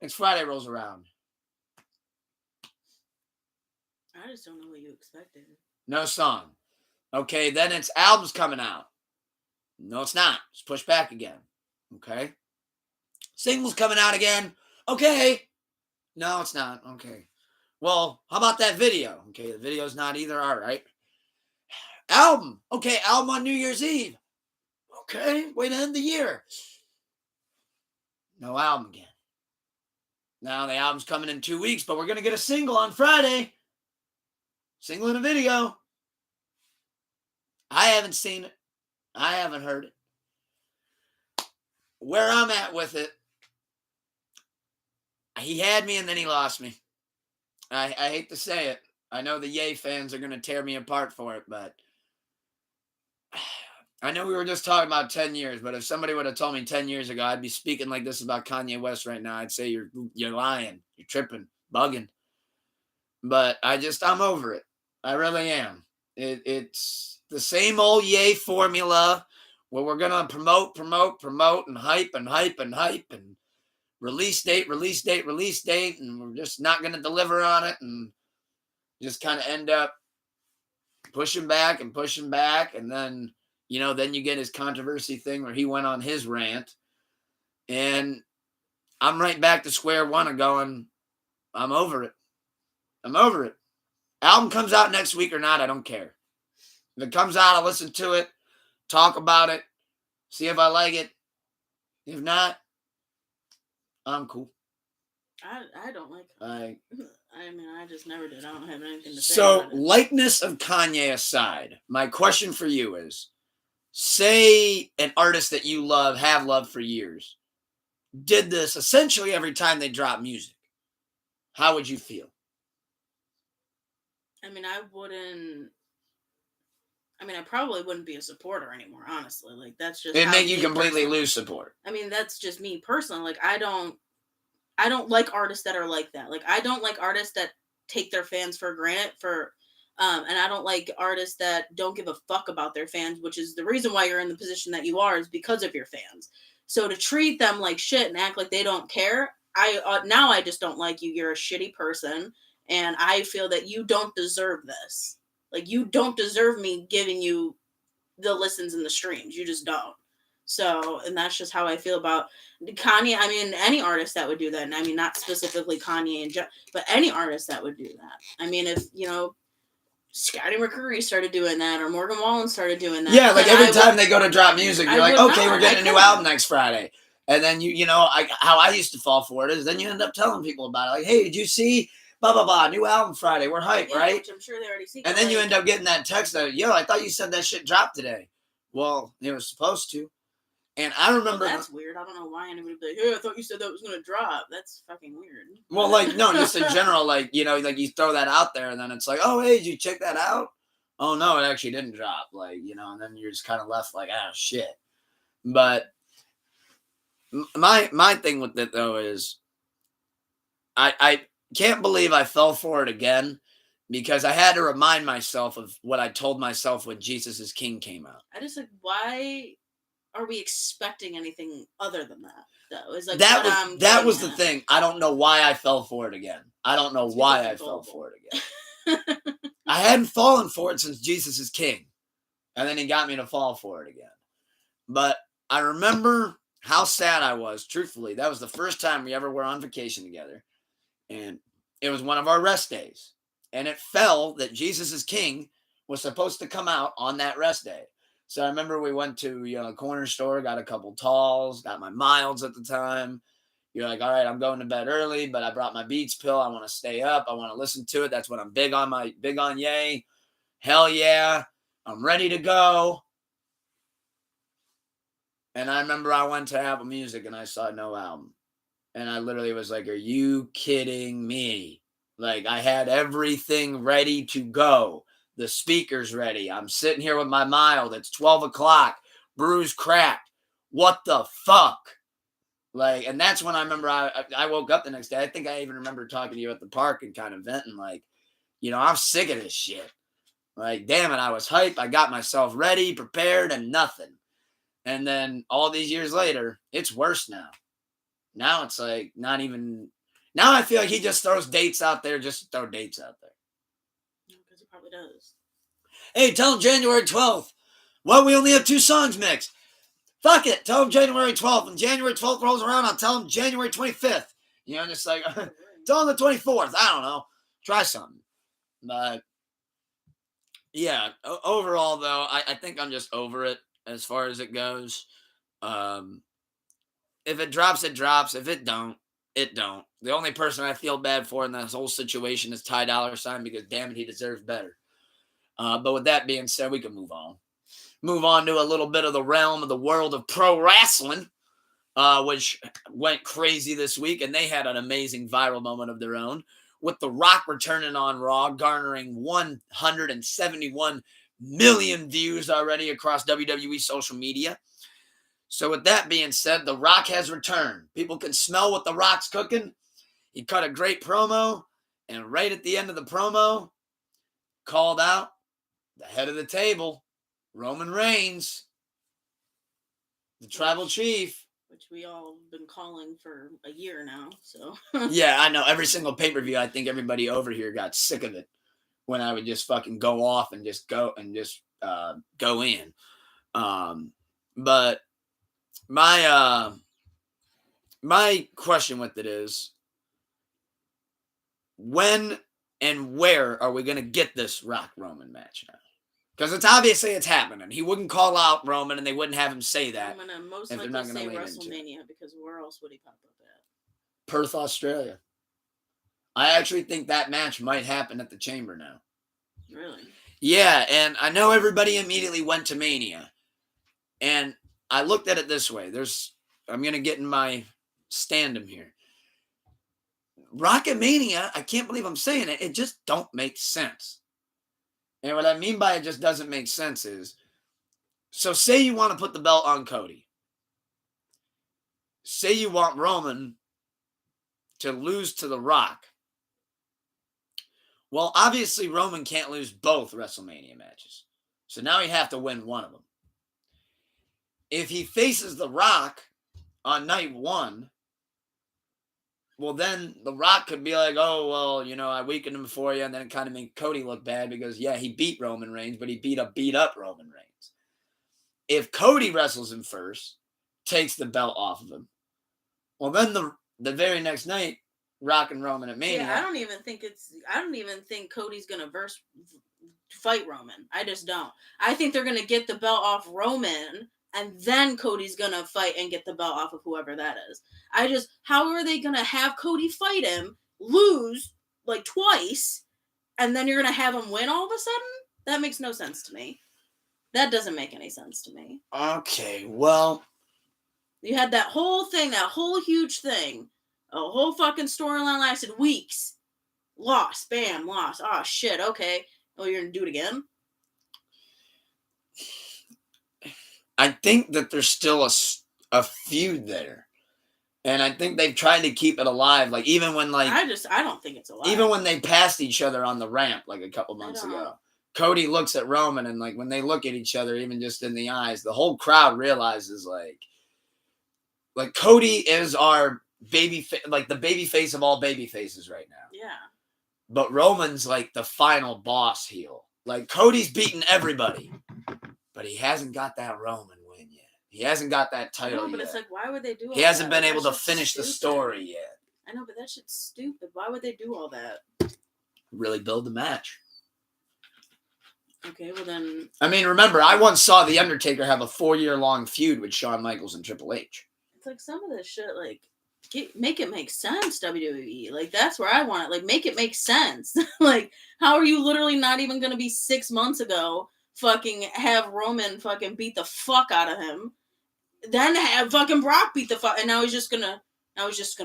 Next Friday rolls around. I just don't know what you expected. No song. Okay, then it's album's coming out. No, it's not. It's pushed back again. Okay. Singles coming out again. Okay. No, it's not. Okay. Well, how about that video? Okay, the video's not either. All right. Album. Okay, album on New Year's Eve. Okay, way to end the year. No album again. Now the album's coming in 2 weeks, but we're going to get a single on Friday. Single and a video. I haven't seen it. I haven't heard it. Where I'm at with it, he had me and then he lost me. I hate to say it. I know the Ye fans are going to tear me apart for it, but I know we were just talking about 10 years, but if somebody would have told me 10 years ago, I'd be speaking like this about Kanye West right now. I'd say you're lying, you're tripping, bugging. But I'm over it. I really am. It's the same old Ye formula where we're going to promote, and hype, and release date, and we're just not going to deliver on it, and just kind of end up pushing back, and then, then you get his controversy thing where he went on his rant, and I'm right back to square one and going, I'm over it. Album comes out next week or not, I don't care. If it comes out, I'll listen to it, talk about it, see if I like it. If not, I'm cool. I don't like it. I just never did. I don't have anything to say. So, likeness of Kanye aside, my question for you is, say an artist that you have loved for years, did this essentially every time they drop music. How would you feel? I probably wouldn't be a supporter anymore, honestly. Like, that's just... It'd make you completely lose support. That's just me personally. Like, I don't like artists that are like that. Like, I don't like artists that take their fans for granted and I don't like artists that don't give a fuck about their fans, which is the reason why you're in the position that you are, is because of your fans. So to treat them like shit and act like they don't care, I just don't like you. You're a shitty person, and I feel that you don't deserve this. Like, you don't deserve me giving you the listens and the streams. You just don't. So, and that's just how I feel about Kanye. Any artist that would do that. And not specifically Kanye, but any artist that would do that. If, Scotty McCreery started doing that, or Morgan Wallen started doing that. Yeah, like every time they go to drop music, you're like, okay, we're getting a new album next Friday. And then how I used to fall for it is then you end up telling people about it. Like, hey, did you see blah, blah, blah, new album Friday. We're hyped, right? Which I'm sure they already see. And then you end up getting that text that, yo, I thought you said that shit dropped today. Well, it was supposed to. And I remember... Well, that's weird. I don't know why anybody would be like, hey, I thought you said that was going to drop. That's fucking weird. Well, no, just in general, you throw that out there and then it's like, oh, hey, did you check that out? Oh, no, it actually didn't drop. And then you're just kind of left like, ah, shit. But my thing with it though is I can't believe I fell for it again because I had to remind myself of what I told myself when Jesus is King came out. I just like, why are we expecting anything other than that? Though is like that was the thing. I don't know why I fell for it again. I don't know why I fell for it again. I hadn't fallen for it since Jesus is King, and then he got me to fall for it again. But I remember how sad I was. Truthfully, that was the first time we ever were on vacation together, and it was one of our rest days. And it fell that Jesus is King was supposed to come out on that rest day. So I remember we went to the corner store, got a couple talls, got my Milds at the time. You're like, all right, I'm going to bed early, but I brought my Beats pill. I want to stay up. I want to listen to it. That's what I'm big on. Yay. Hell yeah. I'm ready to go. And I remember I went to Apple Music and I saw no album. And I literally was like, are you kidding me? Like, I had everything ready to go. The speaker's ready. I'm sitting here with my Mild. It's 12 o'clock. Brew's cracked. What the fuck? Like, and that's when I remember I woke up the next day. I think I even remember talking to you at the park and kind of venting like, I'm sick of this shit. Like, damn it, I was hyped. I got myself ready, prepared, and nothing. And then all these years later, it's worse now. Now it's like not even. Now I feel like he just throws dates out there just to throw dates out there. Because he probably does. Hey, tell him January 12th. Well, we only have 2 songs mixed. Fuck it. Tell him January 12th. When January 12th rolls around, I'll tell him January 25th. Just like, tell him the 24th. I don't know. Try something. But, yeah, overall, though, I think I'm just over it as far as it goes. If it drops, it drops. If it don't, it don't. The only person I feel bad for in this whole situation is Ty Dolla $ign because, damn it, he deserves better. But with that being said, we can move on. Move on to a little bit of the realm of the world of pro wrestling, which went crazy this week, and they had an amazing viral moment of their own, with The Rock returning on Raw, garnering 171 million views already across WWE social media. So with that being said, The Rock has returned. People can smell what The Rock's cooking. He cut a great promo, and right at the end of the promo, called out the head of the table, Roman Reigns, the tribal chief. Which we all have been calling for a year now, so. Yeah, I know. Every single pay-per-view, I think everybody over here got sick of it when I would just fucking go off and just go in. But my question with it is, when and where are we going to get this Rock Roman match now? Because it's happening. He wouldn't call out Roman, and they wouldn't have him say that. I'm going to most likely say WrestleMania, because where else would he pop up at? Perth, Australia. I actually think that match might happen at the Chamber now. Really? Yeah, and I know everybody immediately went to Mania. And I looked at it this way. I'm going to get in my stand-em here. Rocket Mania, I can't believe I'm saying it. It just don't make sense. And what I mean by it just doesn't make sense is, so say you want to put the belt on Cody. Say you want Roman to lose to The Rock. Well, obviously Roman can't lose both WrestleMania matches. So now he'd have to win one of them. If he faces The Rock on night 1, well, then The Rock could be like, oh, well, I weakened him for you, and then it kind of made Cody look bad because, yeah, he beat Roman Reigns, but he beat up Roman Reigns. If Cody wrestles him first, takes the belt off of him, well, then the very next night, Rock and Roman at Mania. Yeah, I don't even think Cody's gonna fight Roman. I just don't. I think they're gonna get the belt off Roman, and then Cody's gonna fight and get the belt off of whoever that is. How are they gonna have Cody fight him, lose like twice, and then you're gonna have him win all of a sudden? That makes no sense to me. That doesn't make any sense to me. Okay, well, you had that whole thing, that whole huge thing, a whole fucking storyline lasted weeks. Lost, bam, lost. Oh shit, okay. Oh, you're gonna do it again? I think that there's still a feud there. And I think they've tried to keep it alive. Like, even when, like... I don't think it's alive. Even when they passed each other on the ramp, like, a couple months ago. Cody looks at Roman, and, like, when they look at each other, even just in the eyes, the whole crowd realizes, like Cody is our like, the baby face of all baby faces right now. Yeah. But Roman's, like, the final boss heel. Like, Cody's beaten everybody, but he hasn't got that Roman win yet. He hasn't got that title but yet. It's like, why would they do all He hasn't that? been able to finish the story yet. I know, but that shit's stupid. Why would they do all that? Really build the match. Okay, well then... I mean, remember, I once saw The Undertaker have a 4-year-long feud with Shawn Michaels and Triple H. It's like, some of this shit, like, make it make sense, WWE. Like, that's where I want it. Like, make it make sense. Like, how are you literally not even going to be 6 months ago fucking have Roman fucking beat the fuck out of him, then have fucking Brock beat the fuck, and now he's just gonna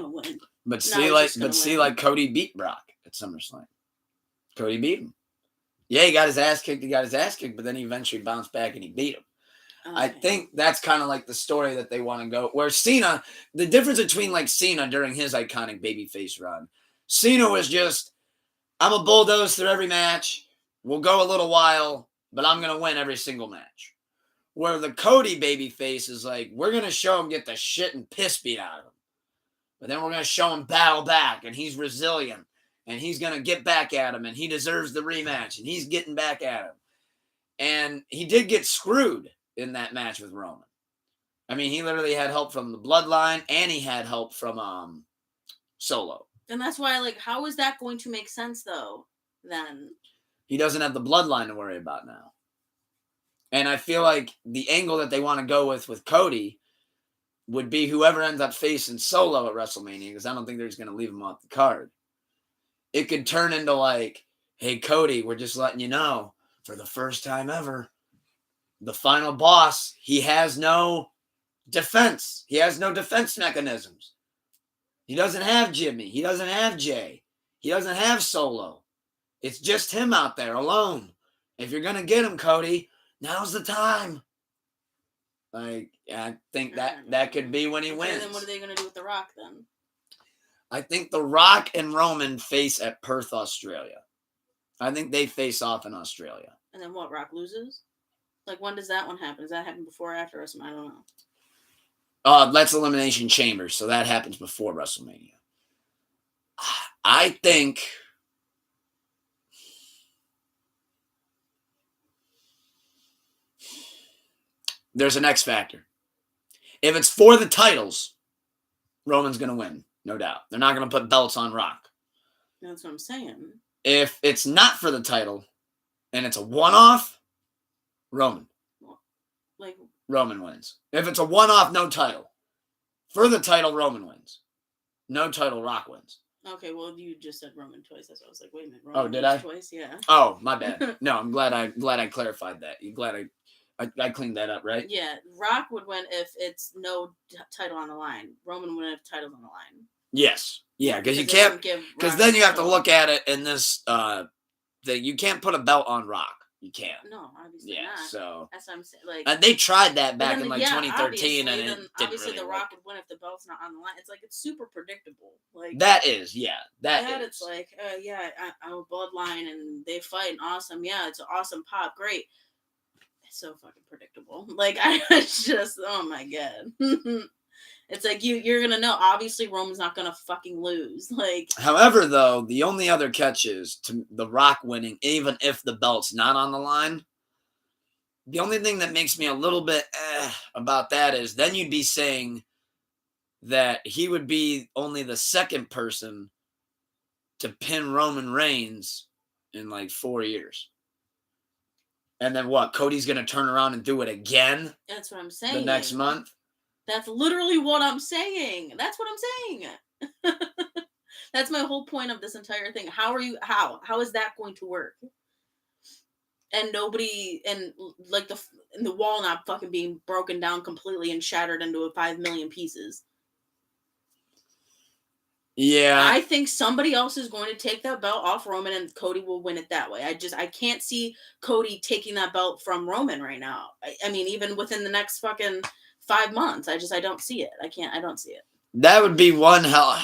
win. But see, Cody beat Brock at SummerSlam. Cody beat him. Yeah, he got his ass kicked, but then he eventually bounced back and he beat him. Okay. I think that's kind of like the story that they want to go. Where Cena, the difference between, like, Cena during his iconic babyface run, Cena was just, I'm a bulldoze through every match. We'll go a little while, but I'm going to win every single match. Where the Cody babyface is like, we're going to show him get the shit and piss beat out of him. But then we're going to show him battle back, and he's resilient, and he's going to get back at him, and he deserves the rematch, and he's getting back at him. And he did get screwed in that match with Roman. I mean, he literally had help from the Bloodline, and he had help from Solo. And that's why, like, how is that going to make sense, though, then? He doesn't have the Bloodline to worry about now. And I feel like the angle that they want to go with Cody would be whoever ends up facing Solo at WrestleMania, because I don't think they're just going to leave him off the card. It could turn into, like, hey, Cody, we're just letting you know, for the first time ever, the final boss, he has no defense. He has no defense mechanisms. He doesn't have Jimmy. He doesn't have Jay. He doesn't have Solo. It's just him out there alone. If you're going to get him, Cody, now's the time. Like, I think that could be when he wins. Then what are they going to do with The Rock, then? I think The Rock and Roman face at Perth, Australia. I think they face off in Australia. And then what, Rock loses? Like, when does that one happen? Does that happen before or after WrestleMania? I don't know. That's Elimination Chamber, so that happens before WrestleMania. I think... there's an X factor. If it's for the titles, Roman's going to win, no doubt. They're not going to put belts on Rock. That's what I'm saying. If it's not for the title and it's a one-off, Roman. Roman wins. If it's a one-off, no title. For the title, Roman wins. No title, Rock wins. Okay, well, you just said Roman twice. That's why I was like, wait a minute. Roman did I? Twice, yeah. Oh, my bad. No, I'm glad I clarified that. You glad I cleaned that up, right? Yeah, Rock would win if it's no title on the line. Roman would have titles on the line. Yes. Yeah, because you can't... because then you have to look at it in this thing. You can't put a belt on Rock. You can't. No, obviously not. Yeah, so... that's what I'm saying. Like, and they tried that back in, 2013, and it didn't obviously really The work. Rock would win if the belt's not on the line. It's like, it's super predictable. Like, that is, yeah. That is. It's like, I'm a bloodline, and they fight, and awesome. Yeah, it's an awesome pop. Great. It's so fucking predictable. Like, I just, oh my god. It's like, you're gonna know, obviously Roman's not gonna fucking lose. Like, however, though, the only other catch is to The Rock winning, even if the belt's not on the line. The only thing that makes me a little bit about that is then you'd be saying that he would be only the second person to pin Roman Reigns in like 4 years. And then what? Cody's going to turn around and do it again? That's what I'm saying. The next month? That's literally what I'm saying. That's what I'm saying. That's my whole point of this entire thing. How is that going to work? And nobody, and like the wall not fucking being broken down completely and shattered into 5 million pieces. Yeah. I think somebody else is going to take that belt off Roman and Cody will win it that way. I can't see Cody taking that belt from Roman right now. I mean, even within the next fucking 5 months, I don't see it. I don't see it. That would be one hell.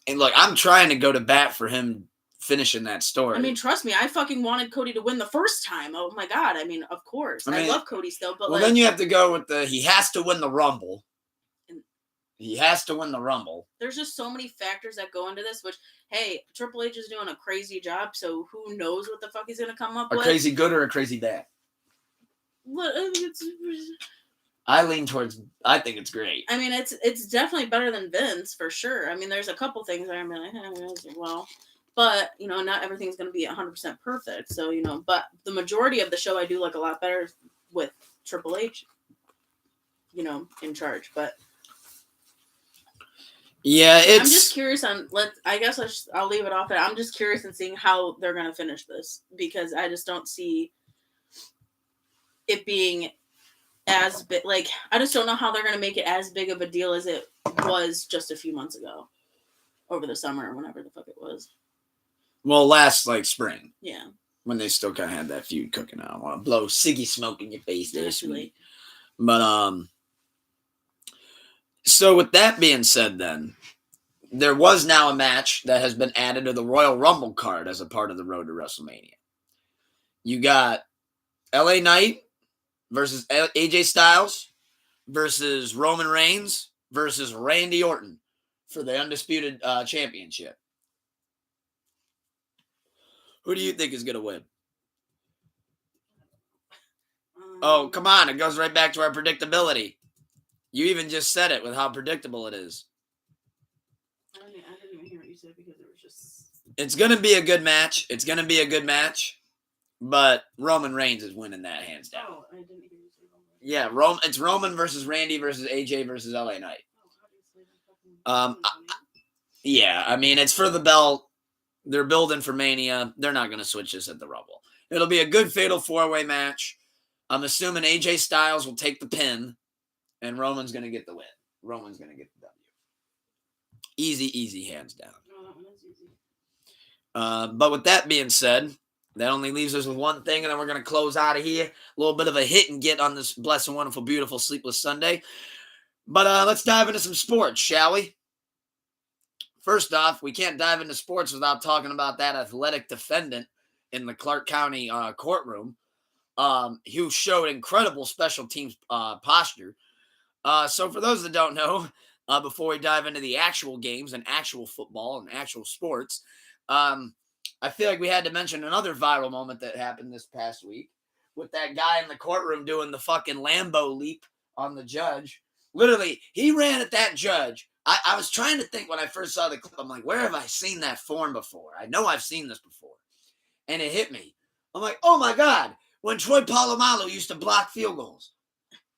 And look, I'm trying to go to bat for him finishing that story. I mean, trust me, I fucking wanted Cody to win the first time. Oh my God. I mean, of course. I love Cody still, but then you have to go with he has to win the Rumble. He has to win the Rumble. There's just so many factors that go into this, which, hey, Triple H is doing a crazy job, so who knows what the fuck he's going to come up with. A crazy good or a crazy bad? I lean towards, I think it's great. I mean, it's definitely better than Vince, for sure. I mean, there's a couple things that I'm like, well, but, not everything's going to be 100% perfect. So, but the majority of the show I do like a lot better with Triple H, in charge, but... Yeah, I'm just curious on. I'll leave it off. I'm just curious in seeing how they're gonna finish this because I just don't see it being as big. Like I just don't know how they're gonna make it as big of a deal as it was just a few months ago, over the summer or whenever the fuck it was. Well, last spring. Yeah. When they still kind of had that feud cooking out. I want to blow ciggy smoke in your face there, sweet. But so with that being said, then there was now a match that has been added to the Royal Rumble card as a part of the road to WrestleMania. You got LA Knight versus AJ Styles versus Roman Reigns versus Randy Orton for the undisputed championship. Who do you think is going to win? Oh, come on. It goes right back to our predictability. You even just said it with how predictable it is. I didn't even hear what you said because it was just... It's going to be a good match. But Roman Reigns is winning that hands down. Oh, I didn't hear you say Roman. Yeah, it's Roman versus Randy versus AJ versus LA Knight. Yeah, I mean, it's for the belt. They're building for Mania. They're not going to switch this at the Rumble. It'll be a good fatal 4-way match. I'm assuming AJ Styles will take the pin. And Roman's going to get the win. Roman's going to get the W. Easy, hands down. Oh, that one is easy. But with that being said, that only leaves us with one thing, and then we're going to close out of here. A little bit of a hit and get on this blessed and wonderful, beautiful, Sleepless Sunday. But let's dive into some sports, shall we? First off, we can't dive into sports without talking about that athletic defendant in the Clark County courtroom who showed incredible special teams posture. So for those that don't know, before we dive into the actual games and actual football and actual sports, I feel like we had to mention another viral moment that happened this past week with that guy in the courtroom doing the fucking Lambeau leap on the judge. Literally, he ran at that judge. I was trying to think when I first saw the clip, I'm like, where have I seen that form before? I know I've seen this before. And it hit me. I'm like, oh my God, when Troy Polamalu used to block field goals.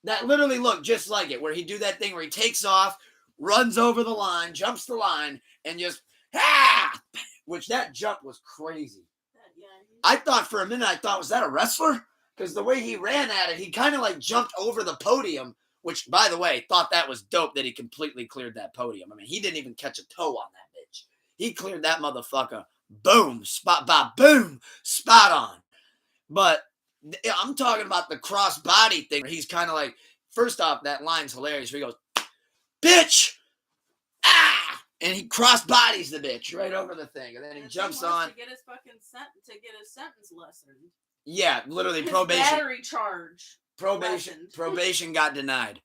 That literally looked just like it, where he do that thing where he takes off, runs over the line, jumps the line, and just, which that jump was crazy. I thought for a minute, was that a wrestler? Because the way he ran at it, he kind of like jumped over the podium, which, by the way, thought that was dope that he completely cleared that podium. I mean, he didn't even catch a toe on that bitch. He cleared that motherfucker. Boom, spot on. But I'm talking about the cross-body thing where he's kind of like, first off, that line's hilarious where he goes, bitch! Ah! And he cross-bodies the bitch right over the thing. And then he jumps on. To get his fucking sentence lessened. Yeah, literally his probation. Battery charge. Probation got denied.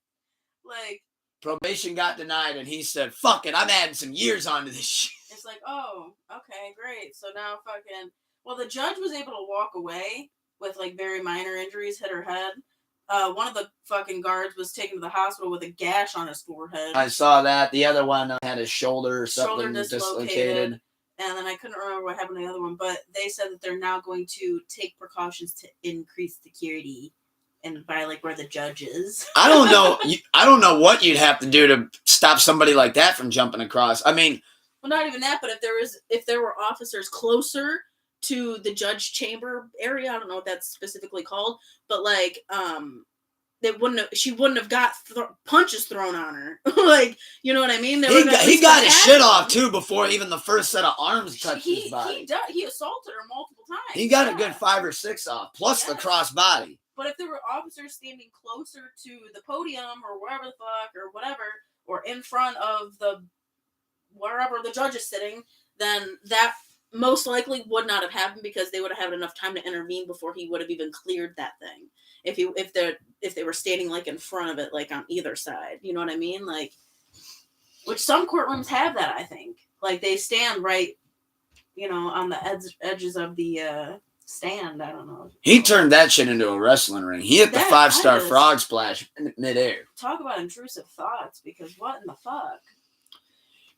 Like. Probation got denied and he said, fuck it, I'm adding some years onto this shit. It's like, oh, okay, great. So now fucking, well, the judge was able to walk away with like very minor injuries, hit her head. One of the fucking guards was taken to the hospital with a gash on his forehead. I saw that. The other one had his shoulder or something dislocated. And then I couldn't remember what happened to the other one, but they said that they're now going to take precautions to increase security and by like where the judge is. I don't know. I don't know what you'd have to do to stop somebody like that from jumping across. I mean, well, not even that, but if there were officers closer to the judge chamber area, I don't know what that's specifically called, but like she wouldn't have got punches thrown on her. Like, you know what I mean? He got his shit off too before even the first set of arms touched his body. He assaulted her multiple times. He got a good 5 or 6 off, plus the cross body. But if there were officers standing closer to the podium or wherever the fuck or whatever, or in front of wherever the judge is sitting, then that most likely would not have happened, because they would have had enough time to intervene before he would have even cleared that thing. If they were standing like in front of it, like on either side, you know what I mean? Like, which some courtrooms have that, I think. Like, they stand right, on the edges of the stand. I don't know. He turned that shit into a wrestling ring. He hit the 5-star frog splash in midair. Talk about intrusive thoughts, because what in the fuck?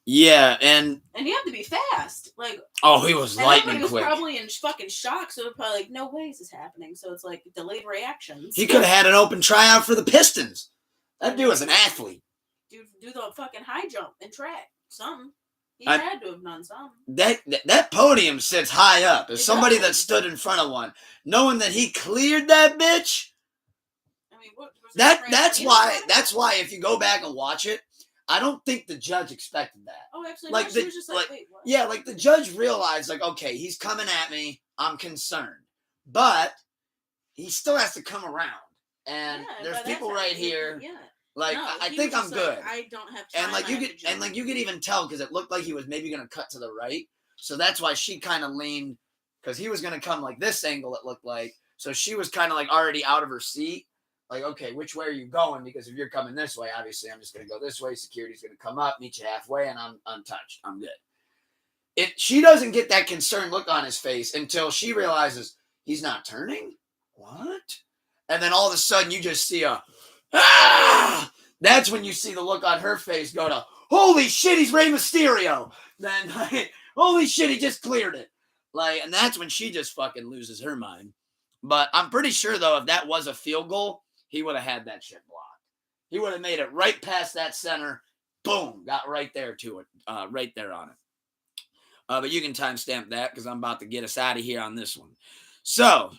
Yeah, and you have to be fast. Like, he was lightning quick. He was probably in fucking shock, so they're probably like, no way is this happening. So it's like delayed reactions. He could have had an open tryout for the Pistons. That dude was an athlete. Dude, do the fucking high jump and track. Something. He had to have done something. That podium sits high up. As somebody that stood in front of one, knowing that he cleared that bitch. I mean, that's why if you go back and watch it, I don't think the judge expected that. Oh, absolutely. She was just like, wait, what? Yeah, like the judge realized, like, okay, he's coming at me. I'm concerned. But he still has to come around. And there's people right here. Yeah. Like, no, I think I'm good. I don't have time. And you could even tell, because it looked like he was maybe going to cut to the right. So that's why she kind of leaned, because he was going to come like this angle, it looked like. So she was kind of like already out of her seat. Like, okay, which way are you going? Because if you're coming this way, obviously I'm just going to go this way. Security's going to come up, meet you halfway, and I'm untouched. I'm good. She doesn't get that concerned look on his face until she realizes he's not turning. What? And then all of a sudden you just see that's when you see the look on her face go to, holy shit, he's Rey Mysterio. Then, holy shit, he just cleared it. Like, and that's when she just fucking loses her mind. But I'm pretty sure, though, if that was a field goal, he would have had that shit blocked. He would have made it right past that center. Boom. Got right there to it. Right there on it. But you can timestamp that, because I'm about to get us out of here on this one. So,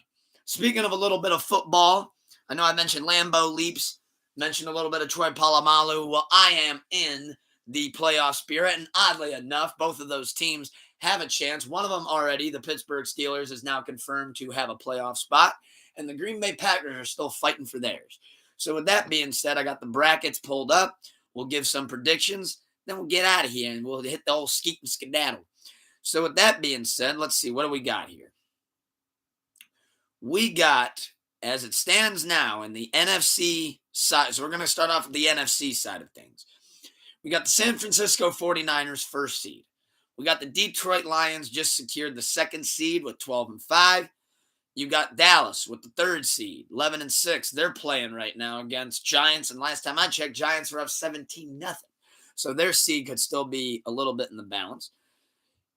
speaking of a little bit of football, I know I mentioned Lambeau leaps. Mentioned a little bit of Troy Polamalu. Well, I am in the playoff spirit. And oddly enough, both of those teams have a chance. One of them already, the Pittsburgh Steelers, is now confirmed to have a playoff spot. And the Green Bay Packers are still fighting for theirs. So with that being said, I got the brackets pulled up. We'll give some predictions. Then we'll get out of here and we'll hit the old skeet and skedaddle. So with that being said, let's see. What do we got here? We got, as it stands now, in the NFC side. So we're going to start off with the NFC side of things. We got the San Francisco 49ers first seed. We got the Detroit Lions just secured the second seed with 12-5. You got Dallas with the third seed, 11-6. They're playing right now against Giants. And last time I checked, Giants were up 17-0. So their seed could still be a little bit in the balance.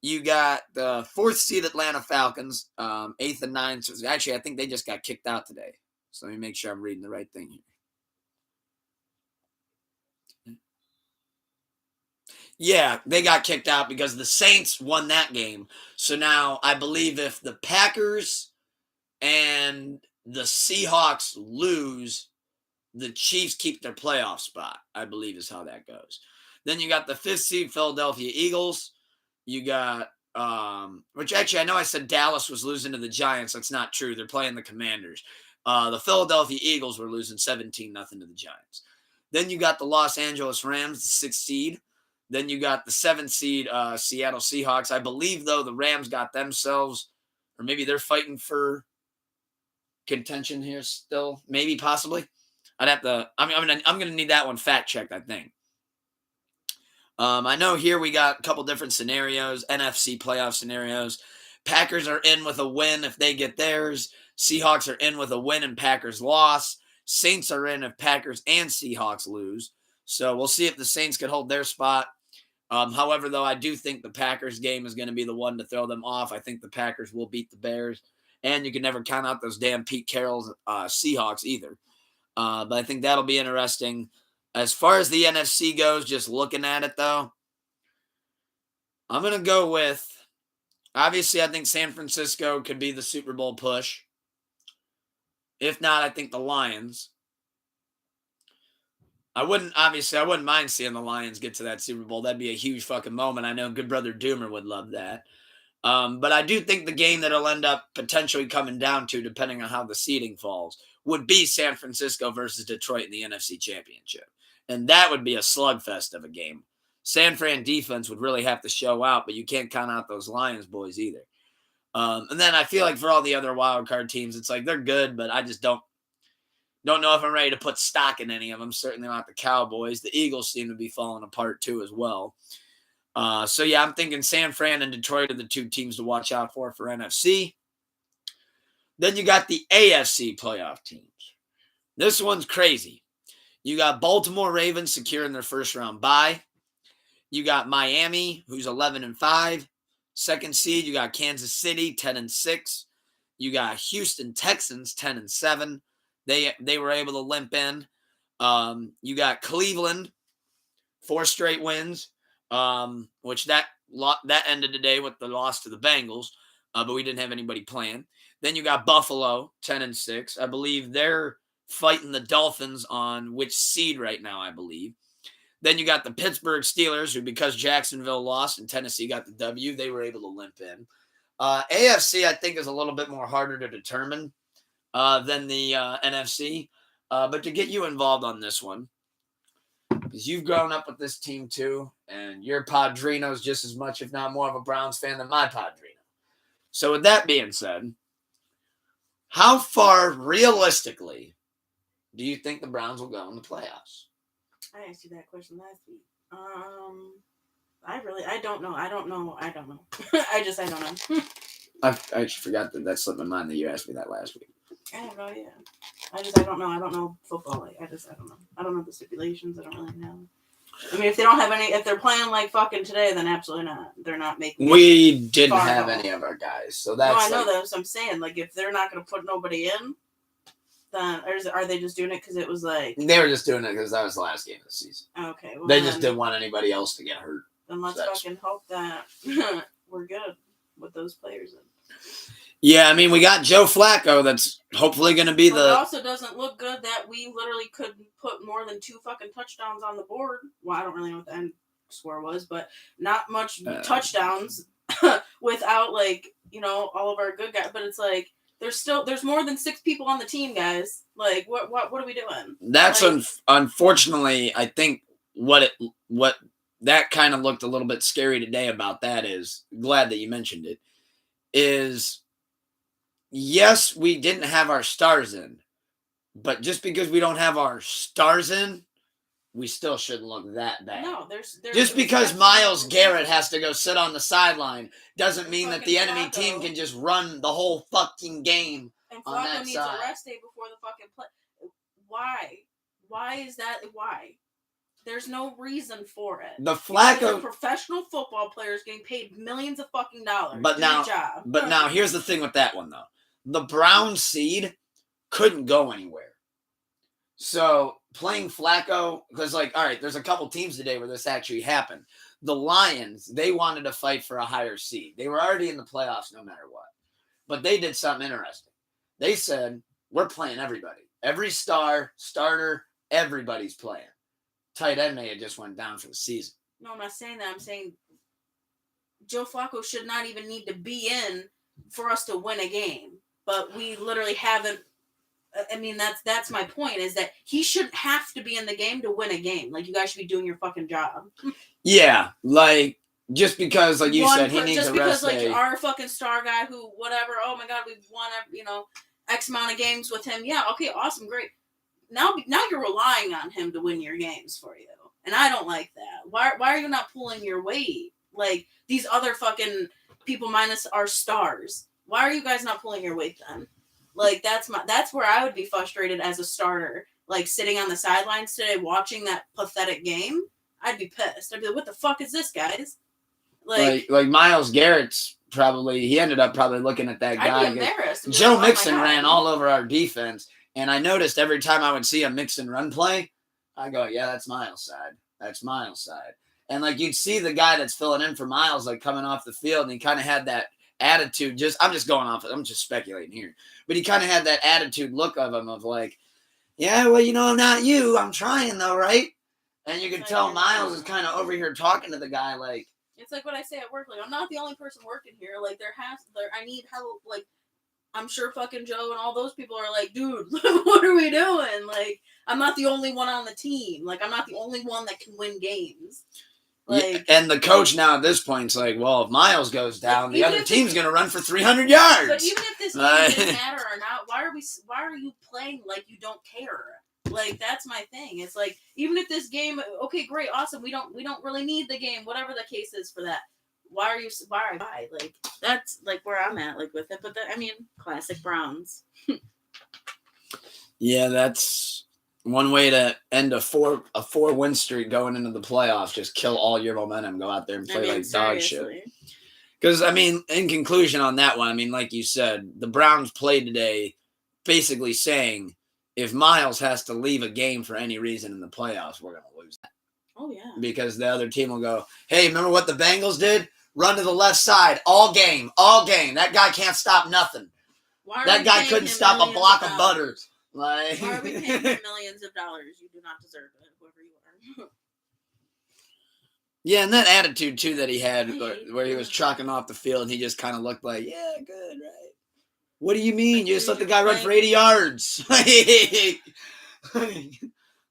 You got the fourth seed Atlanta Falcons, 8th and 9th. So actually, I think they just got kicked out today. So let me make sure I'm reading the right thing here. Yeah, they got kicked out because the Saints won that game. So now I believe if the Packers and the Seahawks lose, the Chiefs keep their playoff spot, I believe is how that goes. Then you got the 5th seed Philadelphia Eagles. You got, which actually I know I said Dallas was losing to the Giants. That's not true. They're playing the Commanders. The Philadelphia Eagles were losing 17-0 to the Giants. Then you got the Los Angeles Rams, the 6th seed. Then you got the 7th seed Seattle Seahawks. I believe, though, the Rams got themselves, or maybe they're fighting for contention here still. Maybe, possibly. I'd have to. I'm going to need that one fact checked, I think. I know here we got a couple different scenarios, NFC playoff scenarios. Packers are in with a win if they get theirs. Seahawks are in with a win and Packers loss. Saints are in if Packers and Seahawks lose. So we'll see if the Saints can hold their spot. However, though, I do think the Packers game is going to be the one to throw them off. I think the Packers will beat the Bears. And you can never count out those damn Pete Carroll's Seahawks either. But I think that'll be interesting. As far as the NFC goes, just looking at it, though, I'm going to go with, obviously, I think San Francisco could be the Super Bowl push. If not, I think the Lions. I wouldn't mind seeing the Lions get to that Super Bowl. That'd be a huge fucking moment. I know good brother Doomer would love that. But I do think the game that it'll end up potentially coming down to, depending on how the seeding falls, would be San Francisco versus Detroit in the NFC Championship. And that would be a slugfest of a game. San Fran defense would really have to show out, but you can't count out those Lions boys either. And then I feel like for all the other wild card teams, it's like they're good, but I just don't know if I'm ready to put stock in any of them. Certainly not the Cowboys. The Eagles seem to be falling apart too as well. So yeah, I'm thinking San Fran and Detroit are the two teams to watch out for NFC. Then you got the AFC playoff teams. This one's crazy. You got Baltimore Ravens securing their first round bye. You got Miami, who's 11-5. Second seed, you got Kansas City, 10-6. You got Houston Texans, 10-7. They were able to limp in. You got Cleveland, 4 straight wins, which that ended today with the loss to the Bengals, but we didn't have anybody playing. Then you got Buffalo, 10-6. I believe they're fighting the Dolphins on which seed right now, I believe. Then you got the Pittsburgh Steelers, who, because Jacksonville lost and Tennessee got the W, they were able to limp in. AFC, I think, is a little bit more harder to determine than the NFC. But to get you involved on this one, because you've grown up with this team too, and your Padrino's just as much, if not more, of a Browns fan than my Padrino. So with that being said, how far realistically do you think the Browns will go in the playoffs? I asked you that question last week. I don't know. I don't know. I don't know. I don't know. I actually forgot that slipped my mind that you asked me that last week. I have no idea. I don't know. I don't know football. I don't know. I don't know the stipulations. I don't really know. I mean, if they don't have any, if they're playing like fucking today, then absolutely not. They're not making. We didn't have any of our guys, so that's. No, I know that. So I'm saying, like, if they're not going to put nobody in, then are they just doing it because it was like? They were just doing it because that was the last game of the season. Okay. Well, they just didn't want anybody else to get hurt. Then let's fucking hope that we're good with those players. Yeah, I mean, we got Joe Flacco. That's hopefully going to be It also doesn't look good that we literally couldn't put more than 2 fucking touchdowns on the board. Well, I don't really know what the end score was, but not much touchdowns without, like, you know, all of our good guys. But it's like there's more than 6 people on the team, guys. Like, what are we doing? That's like, unfortunately, I think what that kind of looked a little bit scary today about that is, glad that you mentioned it, is yes, we didn't have our stars in, but just because we don't have our stars in, we still shouldn't look that bad. No, there's just because Myles Garrett has to go sit on the sideline doesn't mean that the enemy team can just run the whole fucking game on that side. And Flacco needs a rest day before the fucking play. Why? Why is that? Why? There's no reason for it. The Flacco professional football players getting paid millions of fucking dollars. But now here's the thing with that one though. The Brown seed couldn't go anywhere. So playing Flacco, because like, all right, there's a couple teams today where this actually happened. The Lions, they wanted to fight for a higher seed. They were already in the playoffs no matter what. But they did something interesting. They said, we're playing everybody. Every starter, everybody's playing. Tight end may have just went down for the season. No, I'm not saying that. I'm saying Joe Flacco should not even need to be in for us to win a game. But we literally haven't. I mean, that's my point, is that he shouldn't have to be in the game to win a game. Like, you guys should be doing your fucking job. Yeah, like, just because, like you said, he needs a rest day. Just because, like, our fucking star guy who, whatever, oh my God, we've won, you know, X amount of games with him. Yeah, okay, awesome, great. Now you're relying on him to win your games for you. And I don't like that. Why are you not pulling your weight? Like, these other fucking people minus our stars. Why are you guys not pulling your weight then? Like, that's where I would be frustrated as a starter. Like, sitting on the sidelines today watching that pathetic game, I'd be pissed. I'd be like, what the fuck is this, guys? Like Myles Garrett's he ended up probably looking at that guy. I'd be embarrassed. Joe Mixon ran all over our defense. And I noticed every time I would see a Mixon run play, I go, yeah, that's Myles' side. That's Myles' side. And, like, you'd see the guy that's filling in for Myles, like, coming off the field, and he kind of had that attitude. I'm just speculating here. But he kind of had that attitude look of him of, like, Yeah, well, not you. I'm trying though, right? And you can Like, tell Miles is kind of over here talking to the guy like. It's like what I say at work. Like, I'm not the only person working here. Like, I need help. Like, I'm sure fucking Joe and all those people are like, dude, what are we doing? Like, I'm not the only one on the team. Like, I'm not the only one that can win games. Like, yeah, and the coach now at this point is like, well, if Miles goes down, the other team's going to run for 300 yards. But even if this game didn't matter or not, why are you playing like you don't care? Like, that's my thing. It's like, even if this game, okay, great, awesome, we don't really need the game, whatever the case is for that. Why? Like, that's like where I'm at, like, with it. But I mean, classic Browns. Yeah, that's one way to end a four win streak going into the playoffs. Just kill all your momentum. Go out there and play like dog shit. Because, I mean, in conclusion on that one, I mean, like you said, the Browns played today basically saying, if Miles has to leave a game for any reason in the playoffs, we're going to lose that. Oh, yeah. Because the other team will go, hey, remember what the Bengals did? Run to the left side all game. That guy can't stop nothing. That guy couldn't stop a block of butter. Like, why are we paying him millions of dollars? You do not deserve it, whoever you are. Yeah, and that attitude, too, that he had where he was trucking off the field and he just kind of looked like, yeah, good, right? What do you mean? Like, you just let the guy run for 80 yards.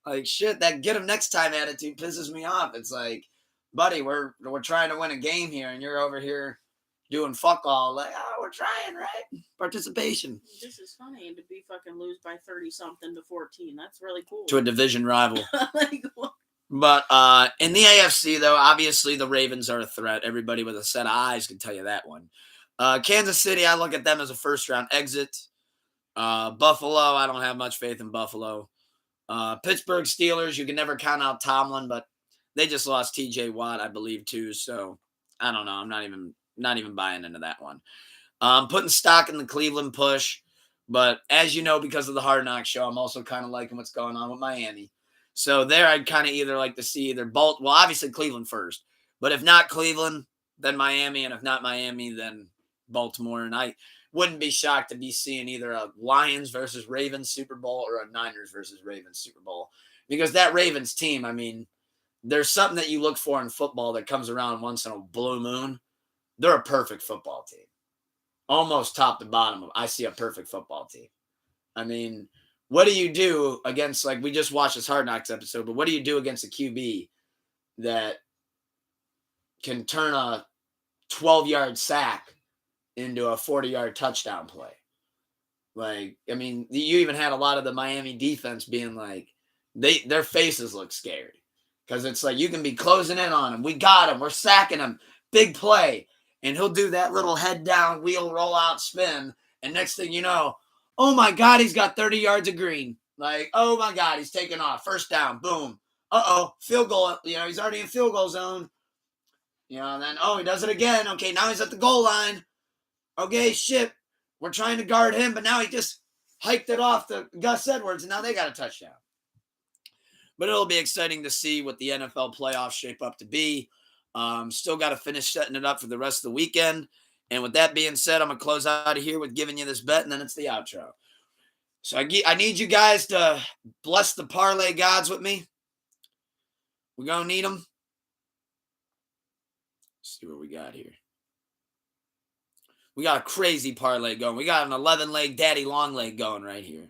Like, shit, that get him next time attitude pisses me off. It's like, buddy, we're trying to win a game here, and you're over here doing fuck all. Like, oh, we're trying, right? Participation. This is funny to be fucking lose by 30-something to 14. That's really cool. To a division rival. Like, what? But in the AFC, though, obviously the Ravens are a threat. Everybody with a set of eyes can tell you that one. Kansas City, I look at them as a first-round exit. Buffalo, I don't have much faith in Buffalo. Pittsburgh Steelers, you can never count out Tomlin, but they just lost T.J. Watt, I believe, too. So I don't know. I'm not even buying into that one. Putting stock in the Cleveland push, but as you know, because of the Hard Knock show, I'm also kind of liking what's going on with Miami. So there, I'd kind of either like to see either obviously Cleveland first, but if not Cleveland, then Miami, and if not Miami, then Baltimore. And I wouldn't be shocked to be seeing either a Lions versus Ravens Super Bowl or a Niners versus Ravens Super Bowl, because that Ravens team, I mean, there's something that you look for in football that comes around once in a blue moon. They're a perfect football team. Almost top to bottom, I see a perfect football team. I mean, what do you do against, like, we just watched this Hard Knocks episode, but what do you do against a QB that can turn a 12-yard sack into a 40-yard touchdown play? Like, I mean, you even had a lot of the Miami defense being like, their faces look scary. Because it's like, you can be closing in on him. We got him. We're sacking him. Big play. And he'll do that little head down, wheel, roll out, spin. And next thing you know, oh my God, he's got 30 yards of green. Like, oh my God, he's taking off. First down, boom. Field goal. He's already in field goal zone. And then, he does it again. Okay, now he's at the goal line. Okay, shit. We're trying to guard him, but now he just hiked it off to Gus Edwards, and now they got a touchdown. But it'll be exciting to see what the NFL playoffs shape up to be. Still got to finish setting it up for the rest of the weekend. And with that being said, I'm going to close out of here with giving you this bet, and then it's the outro. So I need you guys to bless the parlay gods with me. We're going to need them. Let's see what we got here. We got a crazy parlay going. We got an 11-leg daddy long leg going right here.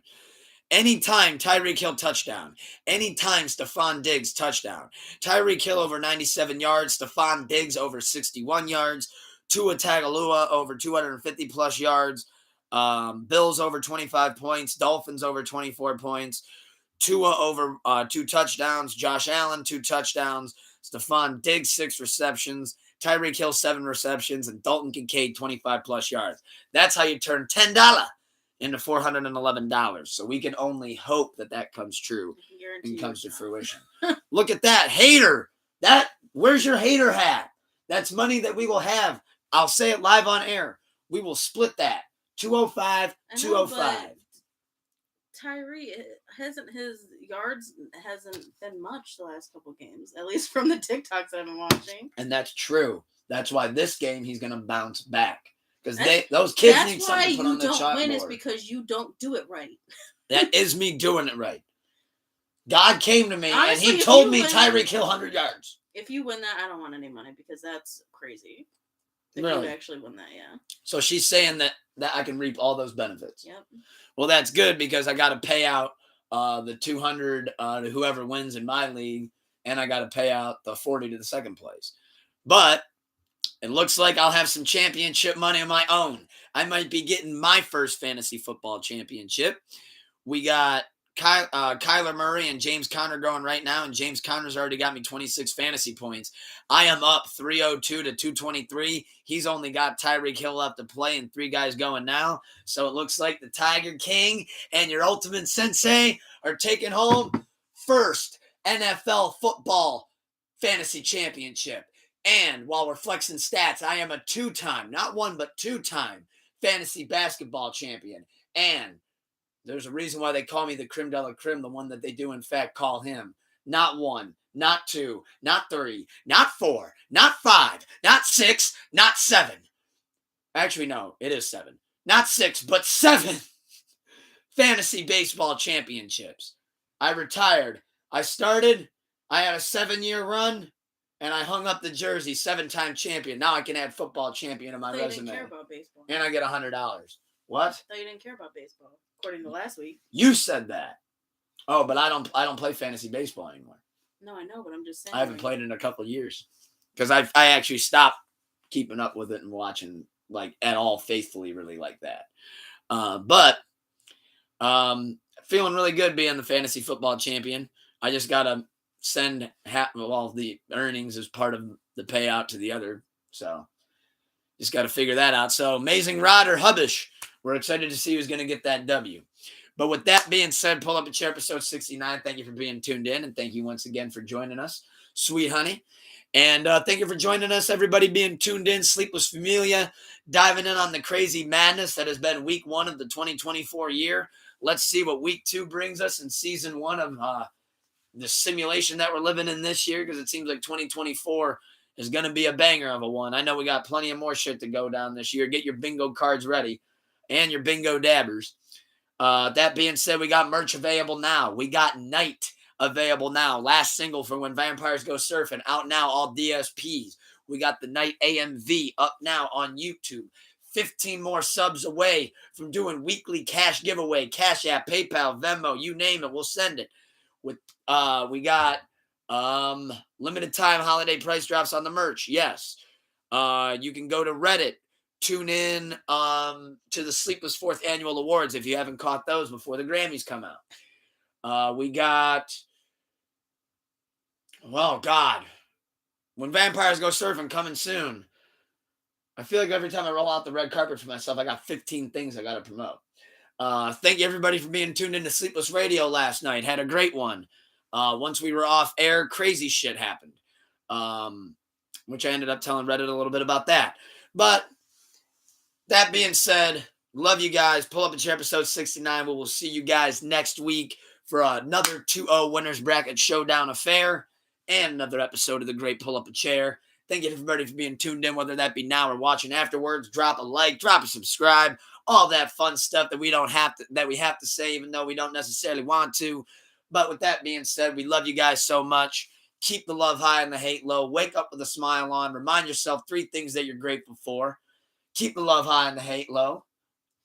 Anytime Tyreek Hill touchdown. Anytime Stephon Diggs touchdown. Tyreek Hill over 97 yards. Stephon Diggs over 61 yards. Tua Tagovailoa over 250-plus yards. Bills over 25 points. Dolphins over 24 points. Tua over 2 touchdowns. Josh Allen, 2 touchdowns. Stephon Diggs, 6 receptions. Tyreek Hill, 7 receptions. And Dalton Kincaid, 25-plus yards. That's how you turn $10 into $411. So we can only hope that comes true and comes to fruition. Look at that. Hater. Where's your hater hat? That's money that we will have. I'll say it live on air. We will split that. 205, 205. Tyree his yards hasn't been much the last couple games, at least from the TikToks I've been watching. And that's true. That's why this game he's going to bounce back. Because those kids need something to put on the chalkboard. That's why you don't win, is because you don't do it right. That is me doing it right. God came to me Honestly, and he if told you me win- Tyreek Hill 100 yards. If you win that, I don't want any money because that's crazy. If Really? you actually win that, yeah. So she's saying that I can reap all those benefits. Yep. Well, that's good because I got to pay out the 200 to whoever wins in my league, and I got to pay out the 40 to the second place. But it looks like I'll have some championship money of my own. I might be getting my first fantasy football championship. We got Kyler Murray and James Conner going right now, and James Conner's already got me 26 fantasy points. I am up 302 to 223. He's only got Tyreek Hill left to play and 3 guys going now. So it looks like the Tiger King and your ultimate sensei are taking home first NFL football fantasy championship. And while we're flexing stats, I am a 2-time, not 1, but 2-time fantasy basketball champion. And there's a reason why they call me the creme de la creme, the one that they do, in fact, call him. Not 1, not 2, not 3, not 4, not 5, not 6, not 7. Actually, no, it is 7. Not 6, but 7 fantasy baseball championships. I retired. I started. I had a 7-year run, and I hung up the jersey, 7-time champion. Now I can add football champion to my resume. Didn't care about baseball. And I get $100. What? I thought you didn't care about baseball, according to last week. You said that. Oh, but I don't play fantasy baseball anymore. No, I know, but I'm just saying. I haven't played in a couple of years because I actually stopped keeping up with it and watching like at all faithfully, really like that. But feeling really good being the fantasy football champion. I just gotta send all the earnings as part of the payout to the other. So just got to figure that out. So Amazing Rod or Hubbish, we're excited to see who's going to get that W. But with that being said, pull up a chair, episode 69. Thank you for being tuned in, and thank you once again for joining us, sweet honey. And thank you for joining us, everybody being tuned in. Sleepless Familia, diving in on the crazy madness that has been week 1 of the 2024 year. Let's see what week 2 brings us in season 1 of the simulation that we're living in this year, because it seems like 2024 is going to be a banger of a one. I know we got plenty of more shit to go down this year. Get your bingo cards ready and your bingo dabbers. That being said, we got merch available now. We got Night available now. Last single for When Vampires Go Surfing out now, all DSPs. We got the Night AMV up now on YouTube. 15 more subs away from doing weekly cash giveaway, Cash App, PayPal, Venmo, you name it, we'll send it. With we got limited time holiday price drops on the merch. Yes. You can go to Reddit, tune in to the Sleepless 4th Annual Awards if you haven't caught those before the Grammys come out. We got, well, God, When Vampires Go Surfing coming soon. I feel like every time I roll out the red carpet for myself, I got 15 things I got to promote. Thank you, everybody, for being tuned into Sleepless Radio last night. Had a great one. Once we were off air, crazy shit happened, which I ended up telling Reddit a little bit about that. But that being said, love you guys. Pull up a chair, episode 69. We will see you guys next week for another 2-0 Winners Bracket Showdown affair and another episode of the Great Pull Up a Chair. Thank you, everybody, for being tuned in, whether that be now or watching afterwards. Drop a like, drop a subscribe, all that fun stuff that we have to say, even though we don't necessarily want to. But with that being said, we love you guys so much. Keep the love high and the hate low. Wake up with a smile on. Remind yourself 3 things that you're grateful for. Keep the love high and the hate low.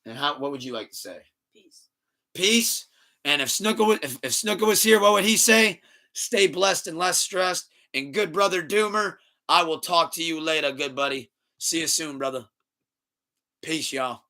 And what would you like to say? Peace. Peace. And if Snooker was here, what would he say? Stay blessed and less stressed. And good brother Doomer, I will talk to you later, good buddy. See you soon, brother. Peace, y'all.